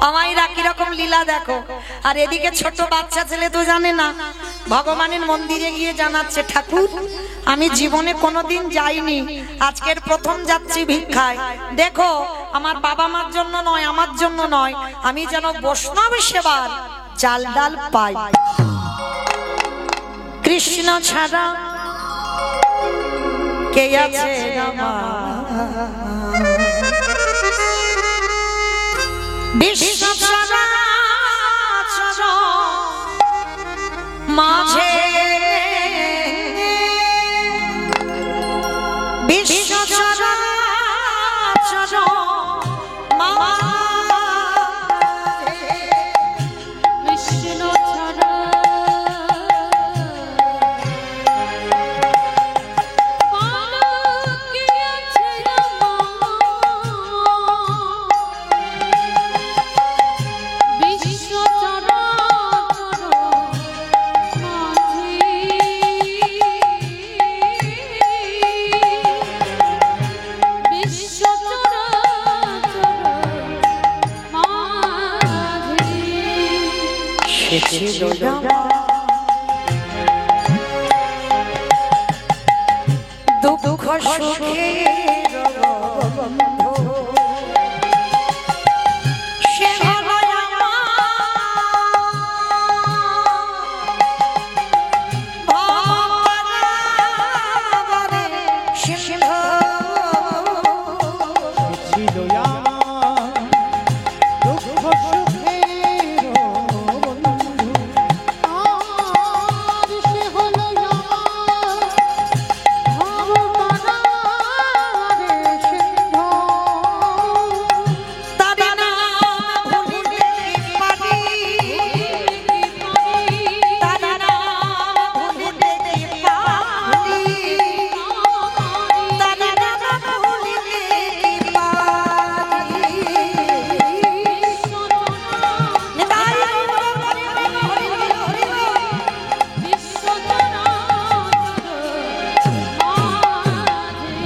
আমাইরা কিরকম লীলা দেখো। আর এদিকে ছোট বাচ্চা ছেলে তো জানে না, ভগবানের মন্দিরে গিয়ে জানাচ্ছে ঠাকুর আমি জীবনে কোনোদিন যাইনি, আজকের প্রথম যাচ্ছি ভিক্ষায়। দেখো আমার বাবা মার জন্য নয়, আমার জন্য নয়, আমি যেন বৈষ্ণব সেবার চাল ডাল পাই। কৃষ্ণ ছাড়া কে আছে আমার, বিশ্ব চরাচর মাঝে, বিশ্ব চরাচর মাঝে, কৃষ্ণ ছাড়া পালকি আছে আমার, বিশ্ব চরাচর মাঝে, বিশ্ব চরাচর মাঝে। সে ছিল দুঃখ সুখের বন্ধু, সে হলো আমার ভবপারাবারে সিন্ধু। ছিল আমার দুঃখ সুখের বন্ধু, আর সে হলো আমার ভবপারাবারে সিন্ধু। তাদের নাম ভুলিতে কি পারি, তাদের নাম ভুলিতে কি পারি, তাদের নাম ভুলিতে কি পারি। নিতাই গৌর হরি হরি হরি হরি। বিশ্ব চরাচর মাঝে।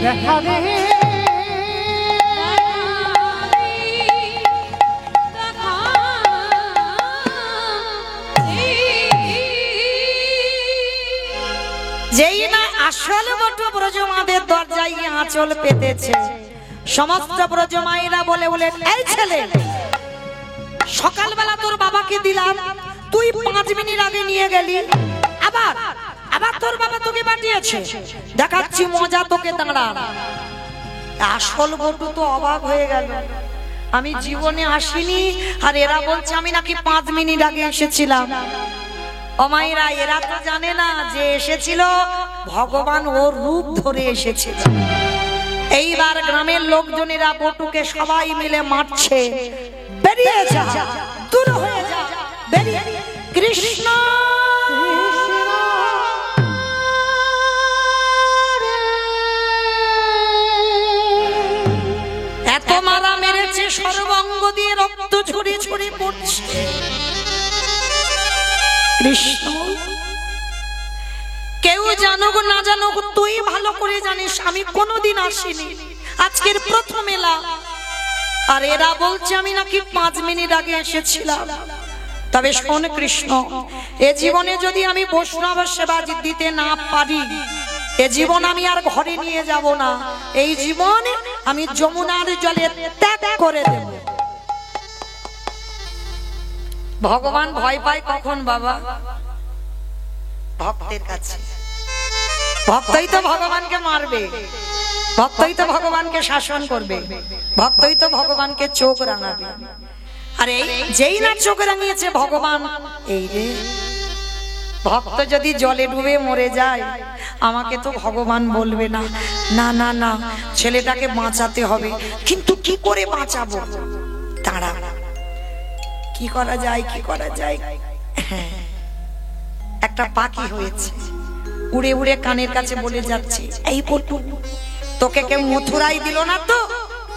দেখা দে যেই না আসল বটু ব্রজমাদের দরজায় আঁচল পেতেছে, সমস্ত ব্রজমাইরা বলে বলে, এই ছেলে সকালবেলা তোর বাবাকে দিলাম, তুই 5 মিনিট আগে নিয়ে গেলি, আবার আবার তোর বাবা তোকে পাঠিয়েছে, দেখাচ্ছি মজা তোকে দাঁড়া। আসল বটু তো অবাক হয়ে গেল, আমি জীবনে আসিনি আর এরা বলছে আমি নাকি 5 মিনিট আগে এসেছিলাম। অমাইরা এরা তো জানে না যে এসেছিল ভগবান ওর রূপ ধরে এসেছিল। এইবার গ্রামের লোকজনেরা বটুকে সবাই মিলে মারছে, বেরিয়ে যা, দূর হয়ে যা, বেরিয়ে। কৃষ্ণ এত মারা মেরেছে, সর্বাঙ্গ দিয়ে রক্ত ঝরে ঝরে পড়ছে। কৃষ্ণ কেউ জানুক না জানুক, তুই ভালো করে জানিস আমি কোনোদিন আসিনি, আজকের প্রথম এলাম। আর এরা বলছে আমি নাকি 5 মিনিট আগে এসেছিলাম। তবে শোন কৃষ্ণ, এ জীবনে যদি আমি বৈষ্ণব সেবা দিতে না পারি, এ জীবন আমি আর ঘরে নিয়ে যাব না, এই জীবন আমি যমুনার জলে ত্যাগ করে দেব। ভগবান ভয় পায় কখন বাবা? ভক্তের কাছে। ভক্তই তো ভগবানকে মারবে, ভক্তই তো ভগবানকে শাসন করবে, ভক্তই তো ভগবানকে চোখ রাঙাবে। আরে যেই না চোখ রাঙিয়েছে ভগবান, এই রে ভক্ত যদি জলে ডুবে মরে যায় আমাকে তো ভগবান বলবে না, না না না ছেলেটাকে বাঁচাতে হবে। কিন্তু কি করে বাঁচাবো? তারা কি করা যায়, কি করা যায়? হ্যাঁ, একটা পাখি হয়েছে, উড়ে উড়ে কানের কাছে বলে যাচ্ছে, এই পটু তোকে কেউ মথুরাই দিল না তো,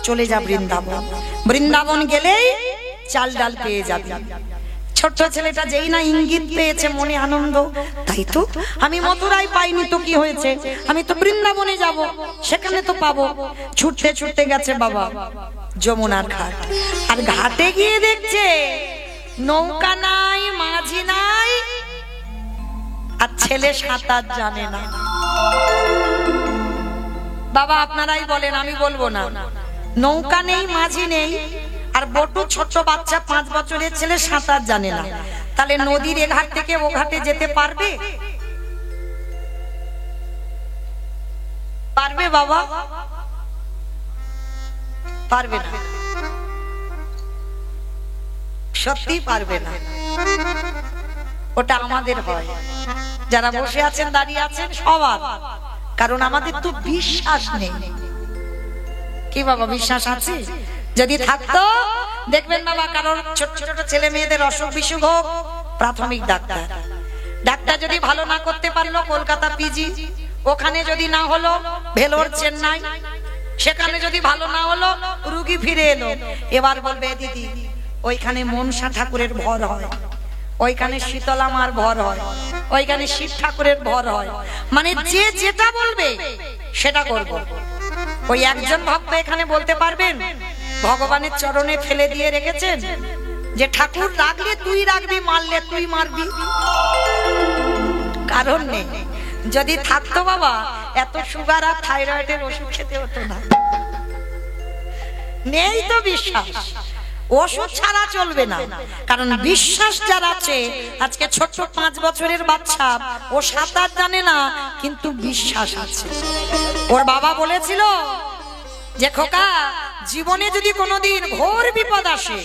চলে যা বৃন্দাবন, বৃন্দাবন গেলেই চাল ডাল পেয়ে যাবে। ছোট্ট ছেলেটা যেই না ইঙ্গিত পেয়েছে মনে আনন্দ, তাই তো আমি মথুরায় পাইনি তো কি হয়েছে, আমি তো বৃন্দাবনে যাব, সেখানে তো পাবো। ছুটতে ছুটতে গেছে বাবা যমুনার ঘাট, আর ঘাটে গিয়ে দেখছে নৌকা নাই, মাঝি নাই, আর ছেলে সাঁতার জানে না। বাবা আপনারাই বলেন, আমি বলবো না। নৌকা নেই, মাঝি নেই, আর বটু ছোট বাচ্চা 5 বছরের ছেলে সাঁতার জানে না, তাহলে নদীর এ ঘাট থেকে ও ঘাটে যেতে পারবে? পারবে বাবা? পারবে না, সত্যি পারবে না। ওটা আমাদের হয়, যারা বসে আছেন দাঁড়িয়ে আছেন সবার, কারণ আমাদের তো বিশ্বাস নেই। কি বাবা বিশ্বাস আছে? যদি থাকতো দেখবেন বাবা, কারণ ছোট ছোট ছেলে মেয়েদের অসুখ বিসুখ হোক, প্রাথমিক ডাক্তার, ডাক্তার যদি ভালো না করতে পারলো কলকাতা পিজি, ওখানে যদি না হলো ভেলোর চেন্নাই, সেখানে যদি ভালো না হলো রুগী ফিরে এলো, এবার বলবে দিদি ওইখানে মনসা ঠাকুরের ভর হয়, ওইখানে শীতলা মার ভর হয়, ওইখানে শিব ঠাকুরের ভর হয়। মানে যে যেটা বলবে সেটা করব। ওই একজন ভক্ত এখানে বলতে পারবেন ভগবানের চরণে ফেলে দিয়ে রেখেছেন যে ঠাকুর রাখলে তুই রাখবি, মারলে তুই মারবি? কারণ নেই। যদি থাকতো বাবা এত সুগার আর থাইরয়েডের ওষুধ খেতে হতো না। নেই তো বিশ্বাস, ওষুধ ছাড়া চলবে না। কারণ বিশ্বাস যার আছে, আজকে ছোট্ট 5 বছরের বাচ্চা, ও সাঁতার জানে না কিন্তু বিশ্বাস আছে। ওর বাবা বলেছিল যে খোকা জীবনে যদি কোনোদিন ঘোর বিপদ আসে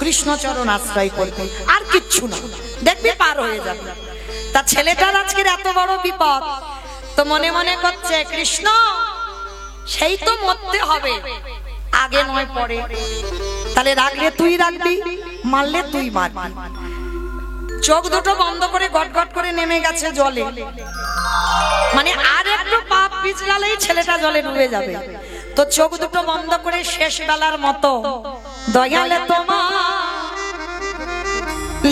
কৃষ্ণচরণ আশ্রয় করবে, আর কিচ্ছু না, দেখবি পার হয়ে যাবে। তা ছেলেটার আজকের এত বড় বিপদ, তো মনে মনে করছে কৃষ্ণ সেই তো মরতে হবে, আগে নয় পরে, তাহলে রাখলে তুই রাখবি, মারলে তুই মারবি। চোখ দুটো বন্ধ করে গটগট করে নেমে গেছে জলে, মানে আর একটু পাপ পিছলালেই ছেলেটা জলে ডুবে যাবে। তো চোখ দুটো বন্ধ করে শেষ বেলার মতো দয়ালে তোমার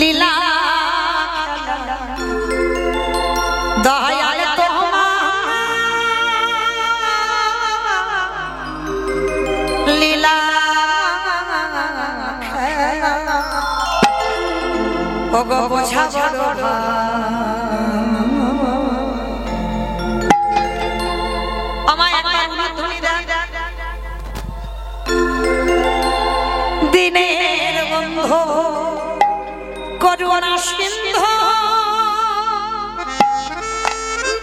লীলা, দয়ালে তোমার লীলা, ওগো বোঝা বড় আমায় একবার উলুধ্বনি দেন। দিনের বন্ধু করুণা সিন্ধু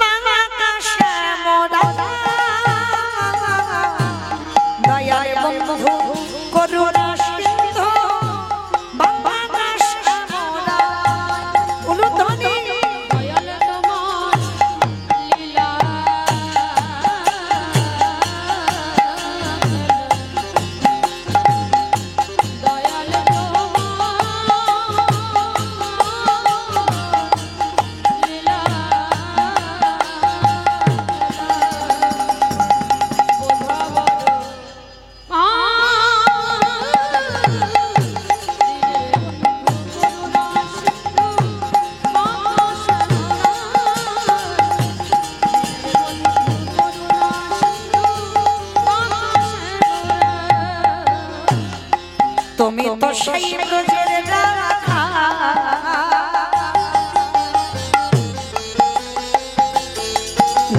বাংলাদেশে মোরা, দয়াল বন্ধু করুণা সিন্ধু বাংলাদেশে মোরা। উলুধ্বনি দয়াল তোমার লীলা, দয়াল তোমার লীলা, বোঝা তুমি তো সেই ব্রজের রাধা,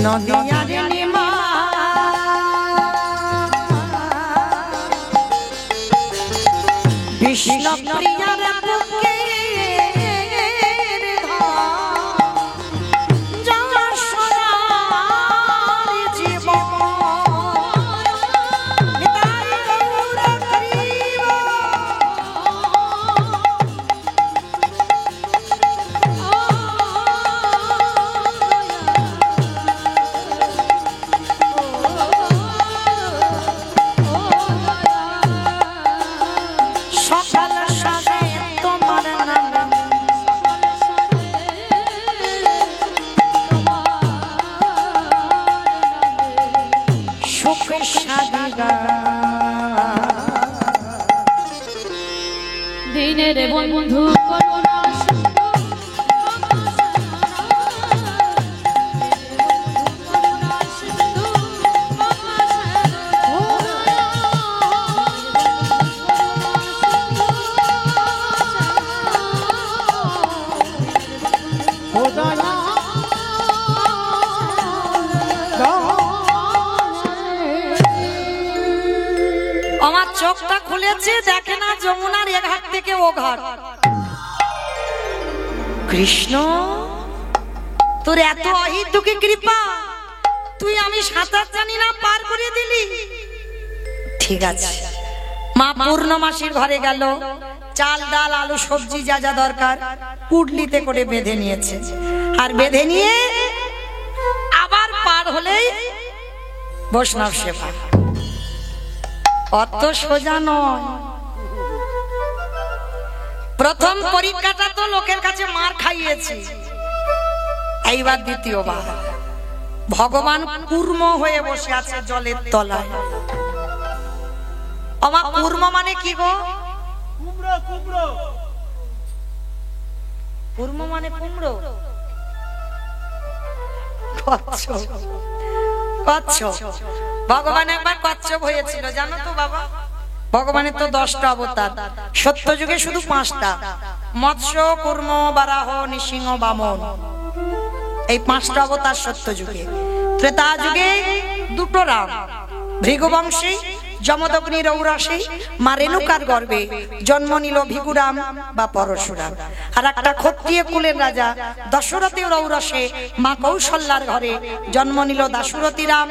নদিয়ার নিমা, বিষ্ণু প্রিয়ার বুকে দিনের বন্ধু করুণা সিন্ধু করুণা সিন্ধু ও দয়া আমার চোখটা খুলেছে, দেখে না যমুনার এ ঘাট থেকে ও ঘাট। কৃষ্ণ, তোর এত অহিতুকি কৃপা, তুই আমি সাঁতার জানি না পার করে দিলি। ঠিক আছে, মা পূর্ণমাসীর ঘরে গেল, চাল ডাল আলু সবজি যা যা দরকার পুডলিতে করে বেঁধে নিয়েছে। আর বেঁধে নিয়ে আবার পার হলেই বৈষ্ণব সেবা। অত সোজা নয়। প্রথম পরীক্ষাটা তো লোকের কাছে মার খাইয়েছি, এইবার দ্বিতীয়বার ভগবান কুর্ম হয়ে বসে আছে জলের তলায়। আমার কুর্ম মানে কি গো? কুমড়ো কুমড়ো কুর্ম মানে কুমড়ো। কচ্ছপ, কচ্ছপ। ভগবান একবার কচ্ছপ হয়েছিল জানো তো বাবা? ভগবানের তো 10টা অবতার, সত্য যুগে শুধু 5টা, মৎস্য, কুর্ম, বারাহ, নৃসিংহ, বামন। এই 5টা অবতার সত্য যুগে। ত্রেতা যুগে 2টো রাম, ভৃগুবংশী যমদগ্নি রৌরসে মা রেণুকার গর্ভে জন্ম নিল ভিগুরাম বা পরশুরাম। আর একটা ক্ষত্রিয় কুলের রাজা দশরথী রৌরসে মা কৌশল্যার ঘরে জন্ম নিল দাশরথী রাম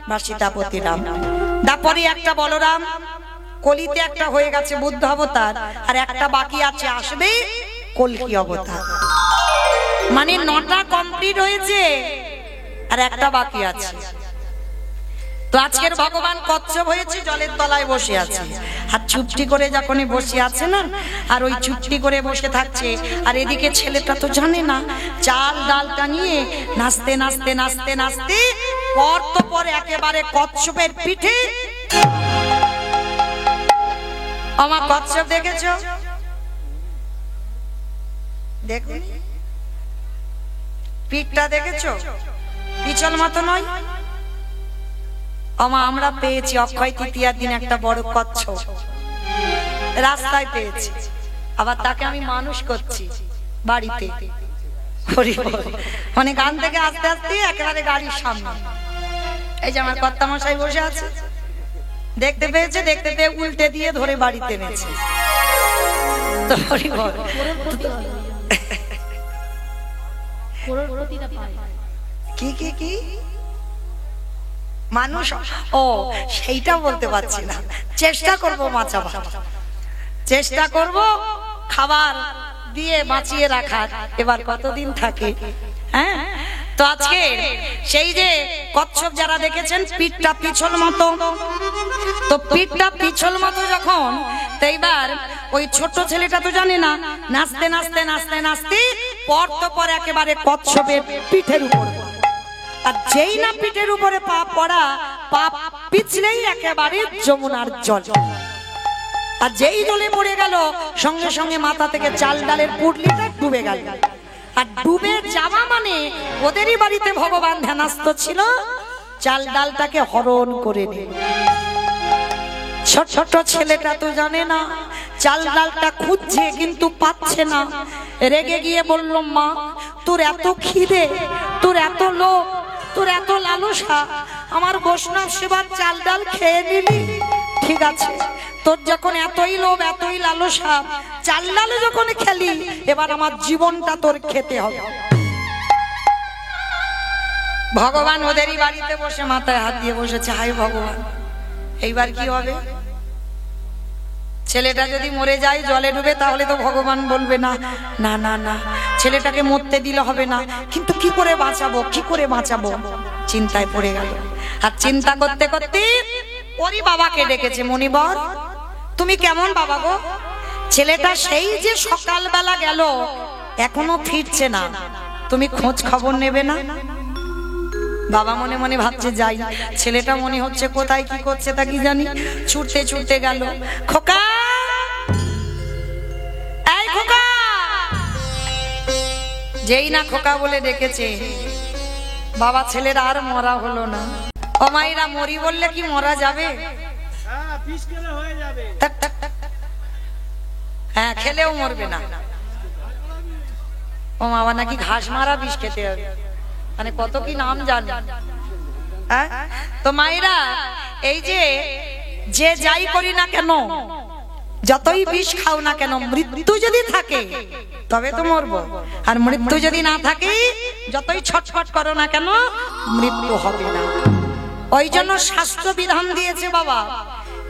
বা সীতাপতি রাম। তারপরে একটা বলরাম, কলিতে একটা হয়ে গেছে বুদ্ধ অবতার, আর একটা বাকি আছে, আসবে কলকি অবতার। মানে 9টা কমপ্লিট হয়েছে আর একটা বাকি আছে। তো আজকের ভগবান কচ্ছপ হয়েছে, জলের তলায় বসে আছে। আর চুপটি করে যখনই বসে আছে না, আর ওই চুপটি করে বসে থাকছে, আর এদিকে ছেলেটা তো জানে না, চাল ডালটা নিয়ে নাচতে নাচতে নাচতে নাচতে পর তো পর একেবারে কচ্ছপের পিঠে। আমার কচ্ছপ দেখেছ? দেখো পিঠটা দেখেছ? পিছল মতো নয়। আমরা পেয়েছি অক্ষয় তৃতীয়ার দিন একটা বড় কচ্ছপ রাস্তায় পেয়েছি, আবার তাকে আমি মানুষ করছি বাড়িতে। মানে গান থেকে আস্তে আস্তে একেবারে গাড়ির সামনে। এই যে আমার কর্তা মশাই বসে আছে, দেখতে পেয়েছে, দেখতে পেয়ে উল্টে দিয়ে ধরে বাড়িতে এনেছে। কি কি কি মানুষ? ও সেইটা বলতে পারছি না, চেষ্টা করব বাঁচাবার, চেষ্টা করব খাবার দিয়ে বাঁচিয়ে রাখার। এবার কতদিন থাকে। হ্যাঁ, তো আজকে সেই যে কচ্ছপ যারা দেখেছেন পিঠটা পিছল মতো, তো পিঠটা পিছল মতো যখন, তো এইবার ওই ছোট ছেলেটা তো জানে না, নাচতে নাচতে নাচতে নাচতে পর তো পর একেবারে কচ্ছপের পিঠের উপর। আর যেই না পিঠের উপরে পা পড়া, পা পিছলেই একেবারে যমুনার জল। আর যেই জলে পড়ে গেল, সঙ্গে সঙ্গে মাথা থেকে চাল ডালের পুটলিটা ডুবে গেল। আর ডুবে যাওয়া মানে ওদেরই বাড়িতে ভগবান ধ্যানস্থ ছিল, চাল ডালটাকে হরণ করে নিল। ছোট ছেলেটা তো জানে না, চাল ডালটা খুঁজছে কিন্তু পাচ্ছে না। রেগে গিয়ে বলল, মা তোর এত খিদে, তোর এত লোভ, তোর এত লালসা, আমার বৈষ্ণব সেবার চাল ডাল খেয়ে নিলি। ঠিক আছে, তোর যখন এতই লোভ এতই লালসা, চাল ডালে যখন খেলি, এবার আমার জীবনটা তোর খেতে হবে। ভগবান ওদেরই বাড়িতে বসে মাথায় হাত দিয়ে বসেছে, হায় ভগবান এইবার কি হবে? ছেলেটা যদি মরে যায় জলে ডুবে, তাহলে তো ভগবান বলবে না না না না, ছেলেটাকে মরতে দিলে হবে না, কিন্তু কি করে বাঁচাবো, কি করে বাঁচাবো? চিন্তায় পড়ে গেল। আর চিন্তা করতে করতে ওরই বাবাকে ডেকেছে, মণিবর তুমি কেমন বাবা গো? ছেলেটা সেই যে সকালবেলা গেল, এখনো ফিরছে না, তুমি খোঁজ খবর নেবে না? বাবা মনে মনে ভাবছে, যাই, ছেলেটা মনে হচ্ছে কোথায় কি করছে তা কি জানি। ছুটতে ছুটতে গেল, খোকা, এই খোকা। যেই না খোকা বলে ডেকেছে, বাবা ছেলের আর মরা হলো না। ও মাইরা, মরি বললে কি মরা যাবে? হ্যাঁ, খেলেও মরবে না। ও বাবা নাকি ঘাস মারা বিষ খেতে হবে, মানে কত কি নাম জানে। তো মায়েরা, এই যে যে যাই করি না কেন, যতই বিষ খাও না কেন, মৃত্যু যদি থাকে তবে তো মরবো, আর মৃত্যু যদি না থাকে যতই ছটফট করো না কেন মৃত্যু হবে না। ওই জন্য শাস্ত্র বিধান দিয়েছে বাবা,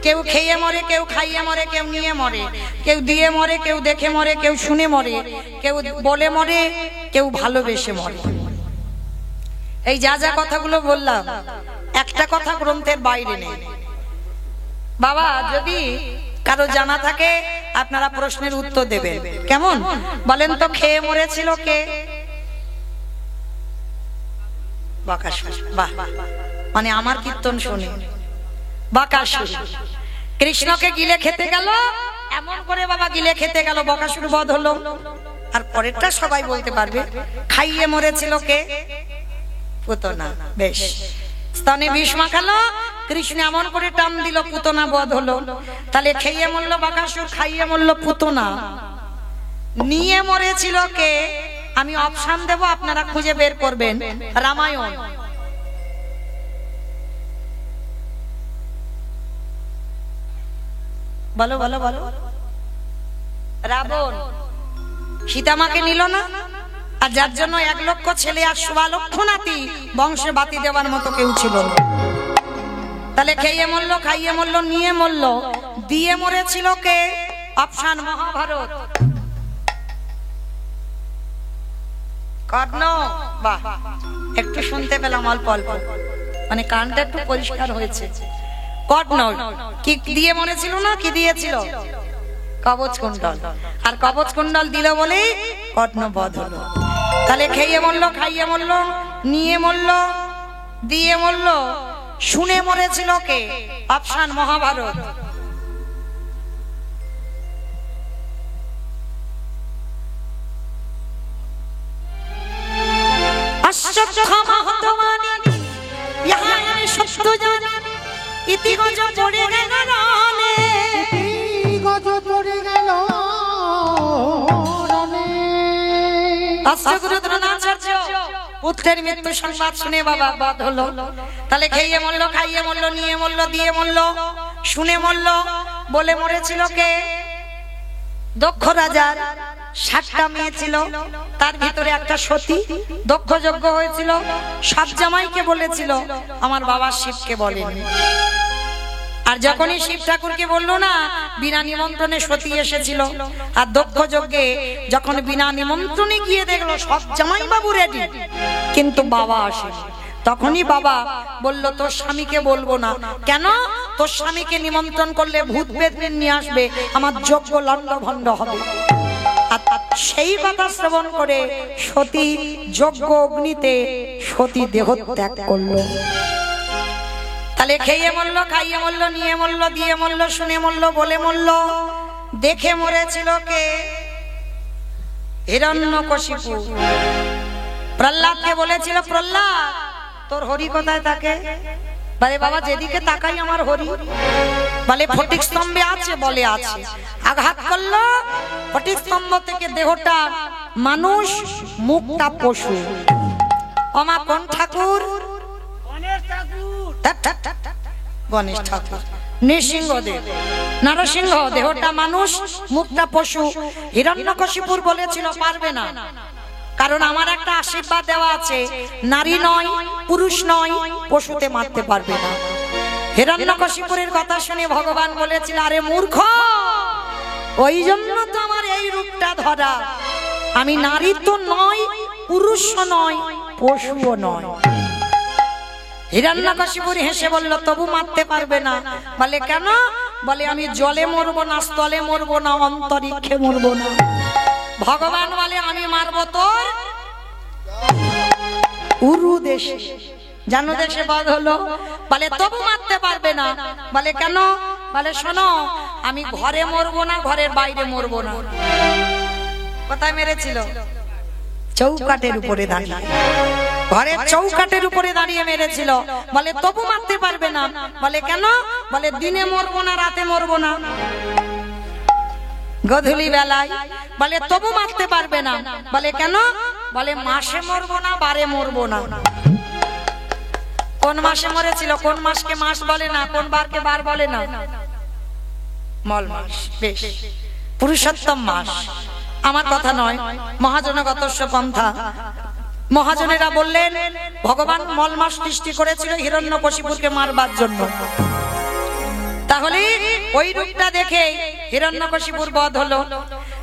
কেউ খেয়ে মরে, কেউ খাইয়ে মরে, কেউ নিয়ে মরে, কেউ দিয়ে মরে, কেউ দেখে মরে, কেউ শুনে মরে, কেউ বলে মরে, কেউ ভালোবেসে মরে। এই যা যা কথাগুলো বললাম একটা কথা গ্রন্থের বাইরে নেই বাবা। যদি কারো জানা থাকে আপনারা প্রশ্নের উত্তর দেবেন। কেমন বলেন তো, খেয়ে মরেছিল কে? বকাসুর। বাহ, মানে আমার কীর্তন শুনে বকাসুর কৃষ্ণকে গিলে খেতে গেল, এমন করে বাবা গিলে খেতে গেল, বকাসুর বধ হলো। আর পরেরটা সবাই বলতে পারবে। খাইয়ে মরেছিল কে? পুতনা। বেশ, স্তনে বিষ মাখালো, কৃষ্ণ এমন করে টান দিল, পুতনা বধ হলো। তাহলে খেয়ে মরলো বকাসুর, খাইয়ে মরলো পুতনা। নিয়ে মরেছিল কে? আমি অপশন দেব, আপনারা খুঁজে বের করবেন। রামায়ণ। বলো বলো বলো। রাবণ সীতামাকে নিল না, আর যার জন্য 1 লক্ষ ছেলে আর 1.25 লক্ষ নাতি, বংশে বাতি দেওয়ার মতো কেউ ছিল না। তাহলে খেয়ে মরলো, খাইয়ে মরলো, নিয়ে মরলো, দিয়ে মরেছিল কে? অপশন মহাভারত। কর্ণ। বাহ, একটু শুনতে পেলাম অল্প অল্প, মানে কানটা একটু পরিষ্কার হয়েছে। কর্ণ কি দিয়ে মরেছিল না? কি দিয়েছিল? কবচ কুণ্ডল। আর কবচ কুণ্ডল দিল বলে কর্ণ বধ হলো। তাহলে খেয়ে মরলো, খাইয়ে মরলো, নিয়ে মরলো, দিয়ে মরলো, শুনে মরেছিল কে? অপশন মহাভারত। অশ্বত্থামা হতমানি ইহা আমি সত্য জানি, ইতি গজ পড়ে গেল রানে। গজ পড়ে গেল রানে। অশ্বগুরু দ্রোণাচার্য পুত্রের মৃত্যু সংবাদ শুনে বাবা বধ হলো। তাহলে খেয়ে মরলো, খাইয়ে মরলো, নিয়ে মরলো, দিয়ে মরলো, শুনে মরলো, বলে মরেছিল কে? দক্ষ রাজার 60টা মেয়ে ছিল, তার ভিতরে একটা সতী। দক্ষ যজ্ঞ হয়েছিল, সব জামাইকে বলেছিল, আমার বাবা শিবকে বলেনি। আর যখনই শিব ঠাকুরকে বললো না, বিনা নিমন্ত্রণে সতী এসেছিল। আর দক্ষ যজ্ঞে যখন বিনা নিমন্ত্রণে গিয়ে দেখলো সব জামাই বাবু রেডি, কিন্তু বাবা আসেনি। তখনই বাবা বলল, তোর স্বামীকে বলবো না। কেন? তোর স্বামীকে নিমন্ত্রণ করলে ভূত বেদনে নিয়ে আসবে, আমার যজ্ঞ লন্ডভন্ড হবে। সেই কথা শ্রবণ করে সতী যজ্ঞ অগ্নিতে সতী দেহ ত্যাগ করলো। তাহলে খেয়ে মরলো, খাইয়ে মরলো, নিয়ে মরলো, দিয়ে মরলো, শুনে মরলো, বলে মরলো, দেখে মরেছিল কে? হিরণ্যকশিপু। প্রহ্লাদকে বলেছিল, প্রহ্লাদ তোর হরি কোথায় থাকে? বলে বাবা যেদিকে তাকাই আমার হরি। বলে ফটিক স্তম্ভে আছে? বলে আছে। আঘাত করলো, ফটিক স্তম্ভ থেকে দেহটা মানুষ, মুখটা পশু। ওমা কোন ঠাকুর? গণেশ ঠাকুর। নৃসিংহদেব, নরসিংহ, দেহটা মানুষ, মুখটা পশু। হিরণ্যকশিপুর বলেছিল পারবে না, কারণ আমার একটা আশীর্বাদ দেওয়া আছে, নারী নয়, পুরুষ নয়, পশুতে মারতে পারবে না। হিরণ্যকশিপুরের কথা শুনে ভগবান বলেছিল, আরে মূর্খ, ওই জন্য তো আমার এই রূপটা ধরা। আমি নারী তো নয়, পুরুষও নয়, পশুও নয়। হিরণ্যকশিপুর হেসে বলল, তবু মারতে পারবে না? বলে কেন? বলে আমি জলে মরবো না, স্থলে মরবো না, অন্তরিক্ষে মরবো না। ভগবান বলে আমি মারবো তোর উরু দেশে, জানো দেশে বধ হলো। বলে তবু মারতে পারবে না। বলে কেন? বলে শোনো, আমি ঘরে মরবো না, ঘরের বাইরে মরবো না। কোথায় মেরেছিল? চৌকাটের উপরে দাঁড়িয়ে, ঘরের চৌকাটের উপরে দাঁড়িয়ে মেরেছিল। বলে তবু মারতে পারবে না। বলে কেন? বলে দিনে মরবো না, রাতে মরবো না, গধূলি বেলায়। বলে তবু মারতে পারবে না। বলে কেন? বলে মাসে মরবো না, বারে মরবো না। কোন মাসে মরেছিল? কোন মাসকে মাস বলে না, কোন বারকে বার বলে না? মল মাস। বেশ, পুরুষোত্তম মাস। আমার কথা নয়, মহাজনগতস্য পন্থা। মহাজনেরা বললেন ভগবান মল মাস সৃষ্টি করেছিল হিরণ্যকশিপুরকে মারবার জন্য। তাহলে ওই রূপটা দেখে হিরণ্যকশিপুর বধ হলো।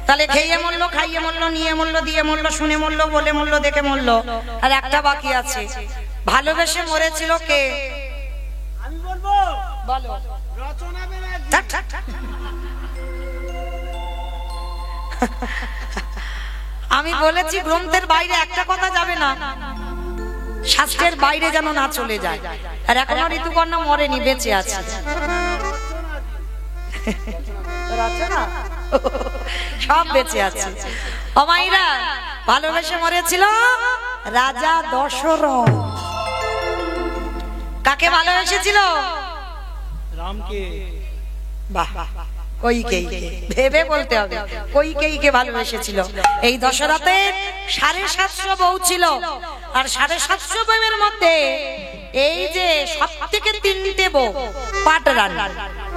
তাহলে খেয়ে মরলো, খাইয়ে মরলো, নিয়ে মরলো, দিয়ে মরলো, শুনে মরলো, বলে মরলো, দেখে মরলো। আর একটা বাকি আছে, ভালোবেসে মরেছিল কে? আমি বলবো, বলো। রচনা ব্যানার্জি। থাক, থাক, থাক। আমি বলেছি গ্রন্থের বাইরে একটা কথা যাবে না, শাস্ত্রের বাইরে যেন না চলে যায়। আর এখনো ঋতুপর্ণা মরেনি, বেঁচে আছে। রচনা সব বেঁচে আছে। অমাইরা ভালোবেসে মরেছিল রাজা দশরথ। কাকে ভালোবেসেছিল? রামকে। বাহ, কইকেয়ীকে। ভেবে বলতে হবে, কইকেয়ীকে ভালোবেসেছিল। এই দশরথের 750 বউ ছিল। আর 750 বউয়ের মধ্যে এই যে সবথেকে 3টে বউ পাটরানী,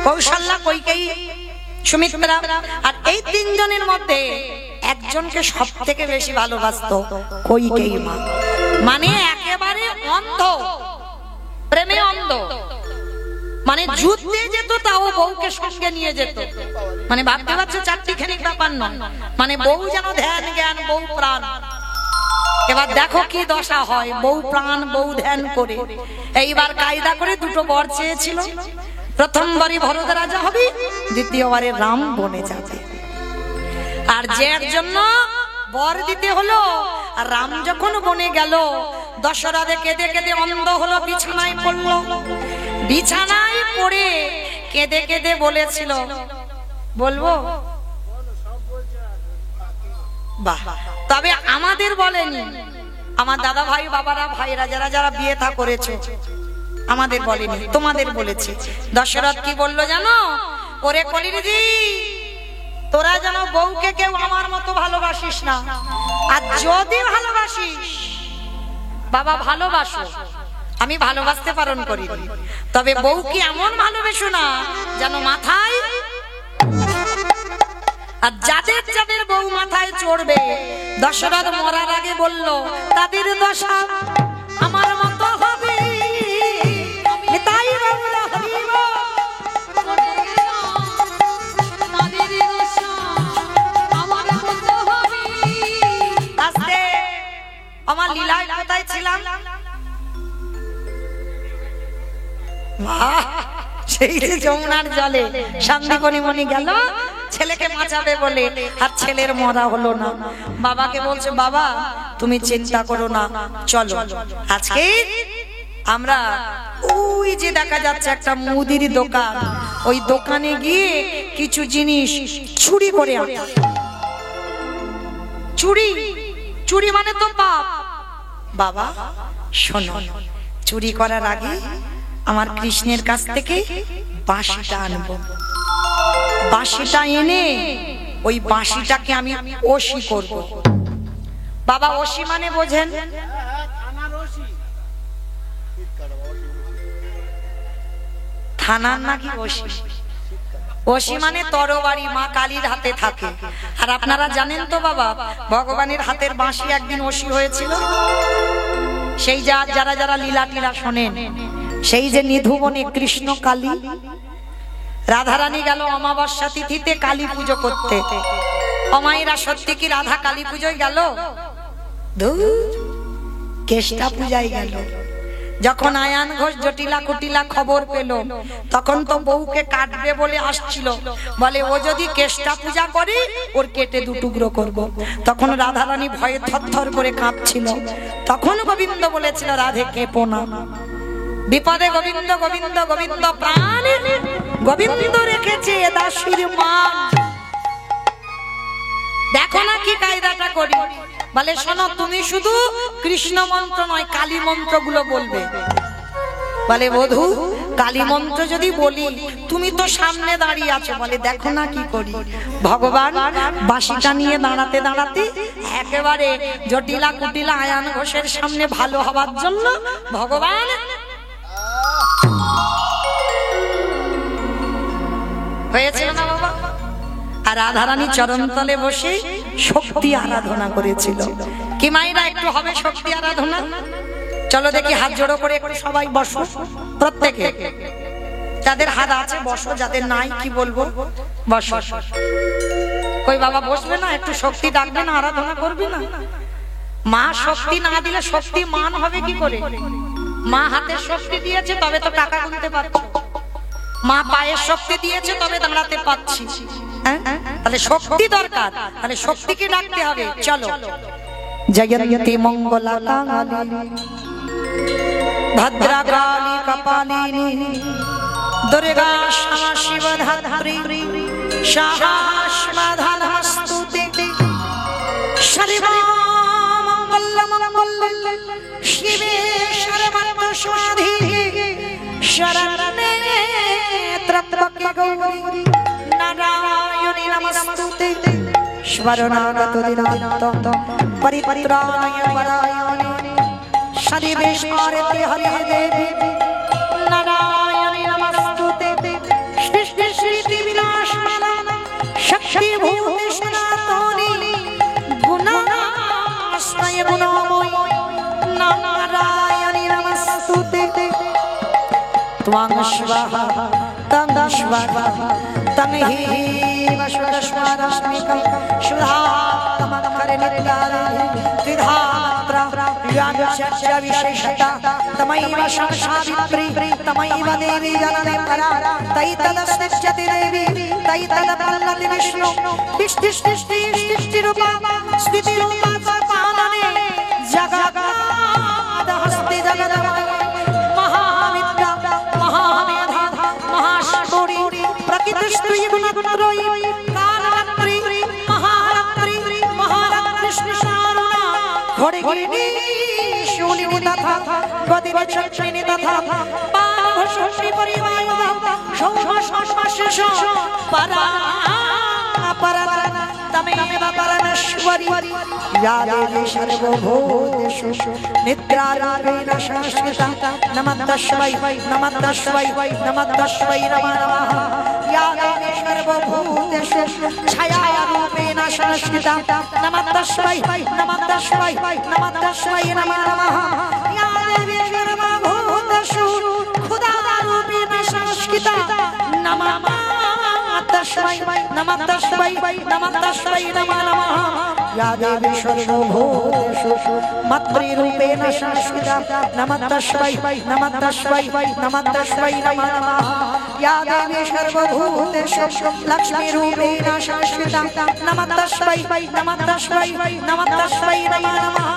কৌশল্যা, কইকেয়ী, সুমিত্রা। আর এই 3 জনের মধ্যে একজনকে সব থেকে বেশি ভালোবাসতো কইকেয়ী মা। মানে একেবারে অন্ধ, প্রেমে অন্ধ। মানে যুদ্ধে যেত তাও বউকে সঙ্গে নিয়ে যেত। মানে ভাবতে পারছো 4টি ব্যাপার নয়। মানে বউ যেন ধ্যান জ্ঞান, বউ প্রাণ। এবার দেখো কি দশা হয়, বউ প্রাণ বউ ধ্যান করে। এইবার কায়দা করে 2টো বর চেয়েছিল। প্রথমবারই ভরত রাজা হবে, দ্বিতীয়বারে রাম বনে যাবে। আর যে জন্য বর দিতে হলো, আর রাম যখন বনে গেল, দশরথে কেঁদে কেঁদে অন্ধ হলো, বিছানায় পড়লো। বিছানায় পড়ে কেঁদে কেঁদে বলেছিল, বলবো? বাহ, তবে আমাদের বলেনি। আমার দাদা ভাই, বাবারা, ভাইরা, যারা যারা বিয়ে থা করেছে, আমাদের বলেনি, তোমাদের বলেছে। দশরথ কি বললো জানো? ওরে কলিরিদি, তোরা যেন বউকে কেউ আমার মতো ভালোবাসিস না। আর যদি ভালোবাসিস, বাবা ভালোবাসো, আমি ভালোবাসতে পালন করি, তবে বউকে এমন ভালোবেসো না যেন মাথায়। আর যাদের যাদের বউ মাথায় চড়বে, দশরথ মরার আগে বলল তাদের দশা আমার মতো হবে। তাই বাবুরা হরিব। আস্তে, আমার লীলায় কোথায় ছিলাম? সেই যে যমুনার জলে শান্তিকণিমণি গেল ছেলেকে বাঁচাবে বলে, আর ছেলের মরা হলো না। বাবাকে বলছে, বাবা তুমি চিন্তা করো না, চলো আজকে আমরা ওই যে দেখা যাচ্ছে একটা মুদির দোকান, ওই দোকানে গিয়ে কিছু জিনিস চুরি করে আনি। চুরি, চুরি মানে তো পাপ। বাবা শোনো, চুরি করার আগে আমার কৃষ্ণের কাছ থেকে বাঁশিটা আনবো। বাঁশিটা এনে ওই বাঁশিটাকে আমি ওসি করব। বাবা ওসি মানে বোঝেন? থানার নাকি ওসি? ওসি মানে তরবারি, মা কালীর হাতে থাকে। আর আপনারা জানেন তো বাবা, ভগবানের হাতের বাঁশি একদিন ওসি হয়েছিল। সেই যারা যারা লীলা টিলা শোনেন, সেই যে নিধুবনে কৃষ্ণ কালী, রাধারানী গেল অমাবস্যা তিথিতে কালী পুজো করতে। অমাইরা সত্যি কি রাধা কালী পুজোয় গেল? কেষ্টা পূজায় গেল। যখন আয়ান ঘোষ জটিলা কুটিলা খবর পেল, তখন তো বউকে কাটবে বলে আসছিল। বলে ও যদি কেষ্টা পূজা করে, ওর কেটে 2 টুকরো করব। তখন রাধারানী ভয়ে থরথর করে কাঁপছিল। তখন গোবিন্দ বলেছিল, রাধে কেঁপো না, বিপদে গোবিন্দ গোবিন্দ গোবিন্দ প্রাণ গোবিন্দ রেখেছে দাসীর মান। দেখো না কি কায়দাটা করি। বলে শোনো, তুমি শুধু কৃষ্ণ মন্ত্র নয়, কালী মন্ত্রগুলো বলবে। বলে বধূ, কালী মন্ত্র যদি বলি, তুমি তো সামনে দাঁড়িয়ে আছো। বলে দেখো না কি করি। ভগবান বাঁশিটা নিয়ে দাঁড়াতে দাঁড়াতে একেবারে জটিলা কুটিলা আয়ান ঘোষের সামনে ভালো হবার জন্য ভগবান হয়েছিল না বাবা? আর রাধারানী চরণতলে বসে শক্তি আরাধনা করেছিল। কি মায়েরা একটু হবে শক্তি আরাধনা? চলো দেখি, হাত জোড়ো করে একটু সবাই বসো, প্রত্যেকে যাদের হাত আছে বসো, যাদের নাই কি বলবো বসো। কই বাবা বসবে না? একটু শক্তি ডাকবে না, আরাধনা করবি না? মা শক্তি না দিলে শক্তি মান হবে কি করে? মা হাতের শক্তি দিয়েছে তবে তো টাকা গুনতে পারছো, মা পায়ের শক্তি দিয়েছে তবে দাঁড়াতে পাচ্ছি। তাহলে শক্তি দরকার, তাহলে শক্তিকে ডাকতে হবে। চলো, জয়ন্তী মঙ্গলা কালী ভদ্রকালী কপালিনী দুর্গা শিবধাত্রী সহস্রধনস্তুতে সর্বমঙ্গলমঙ্গলে শিবে সর্বস্বাধিকে শরণে ত্রম্বকে গৌরী নারায়ণী নমস্তুতে স্মরণাগত দিনান্ত পরিত্রাণায় পরায়ণে সর্বেশ্বরতে হরে দেবী নারায়ণী নমস্তুতে সৃষ্টি সৃষ্টি বিনাশনা শক্তি ভূতি সনাতনী গুণাশ্রয় গুণময়ী নারায়ণী নমস্তুতে ত্বং স্বাহা তং স্বাহা তং হি বসুদস্মরস্মিকং সুধাতমকরনিত্যাদি ত্রিধাত্রা व्याचर्च विशेषता तमैव सावित्री तमैव देवी जननी परा तैतदस्तिष्ठति देवी तैतदपल्लति विष्णु तिष्ठिरूपा स्थितिरूपा पादने जगदाहस्ति जगदमय महाविद्या महामेधा महाशक्ति प्रकृतिस्त्री गुणत्रयी कालरात्रि महारात्रि महारात्रिष्णु सारुणा घोड़गिनी शूलिनी तथा गदिनी चक्षिणी तथा पावशक्ति परिवायुधा शौशशशश परा परा तमेव परमेश्वरी या देवी सर्वभूतेषु निद्रारूपेण संस्थिता नमस्तस्मै नमस्तस्मै नमस्तस्मै नमो नमः या देवी सर्वभूतेषु छायारूपेण संस्थिता नमस्तस्मै नमस्तस्मै नमस्तस्मै नमो नमः या देवी सर्वभूतेषु खुदारूपेण संस्थिता नमः तस्मै नमस्तस्मै नमस्तस्मै नमो नमः या देवी सर्वभूतेषु मातृरूपेण संस्थिता नमस्तस्मै नमस्तस्मै नमस्तस्मै नमो नमः या देवी सर्वभूतेषु लक्ष्मीरूपेण संस्थिता नमस्तस्मै नमस्तस्मै नमस्तस्मै नमो नमः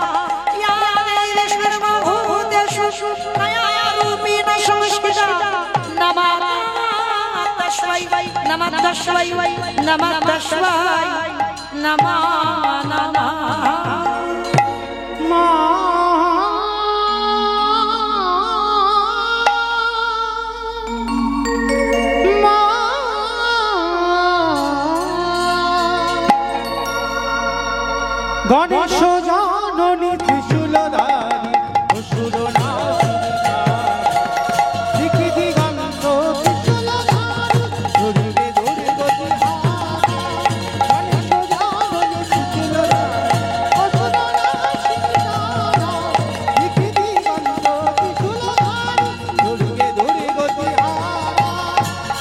या देवी सर्वभूतेषु मायारूपेण संस्थिता नमः नमस्तस्मै नमस्तस्मै नमो नमः গণেশ জননী ত্রিশূলধারী অসুরনাশিনী দিকি দিগন্ত ত্রিশূলধারী দুর্গে দুর্গতি গণেশ জননী ত্রিশূলধারী অসুরনাশিনী দিকি দিগন্ত ত্রিশূলধারী দুর্গে দুর্গতি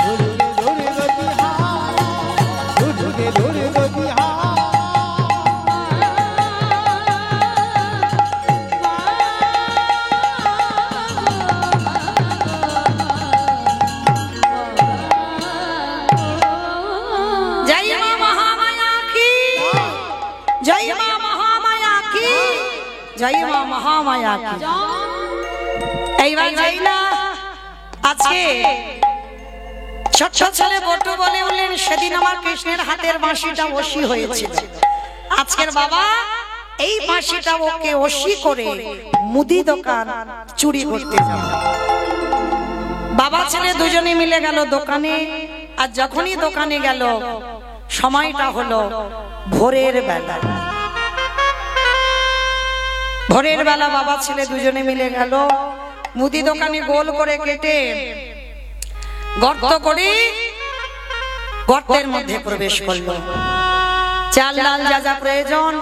দুর্গে দুর্গতি দুর্গে দুর্গতি জয় মা মহামায়া কি। এইবার যাই না, আজকে ছোট্ট ছেলে বটু বলে উঠলেন সেদিন আমার কৃষ্ণের হাতের বাঁশিটা ওশি হয়েছিল। আজকের বাবা এই বাঁশিটা ওকে ওশি করে মুদি দোকান চুরি করতে যাবে। বাবা ছেলে দুজনে মিলে গেল দোকানে। আর যখনই দোকানে গেল সময়টা হলো ভোরের বেলা। ভোরের বেলা বাবা ছেলে দুজনে মিলে গেল মুদি দোকানে গোল করে কেটে গর্ত করে গর্তের মধ্যে প্রবেশ করলো। চাল ডাল যা যা প্রয়োজন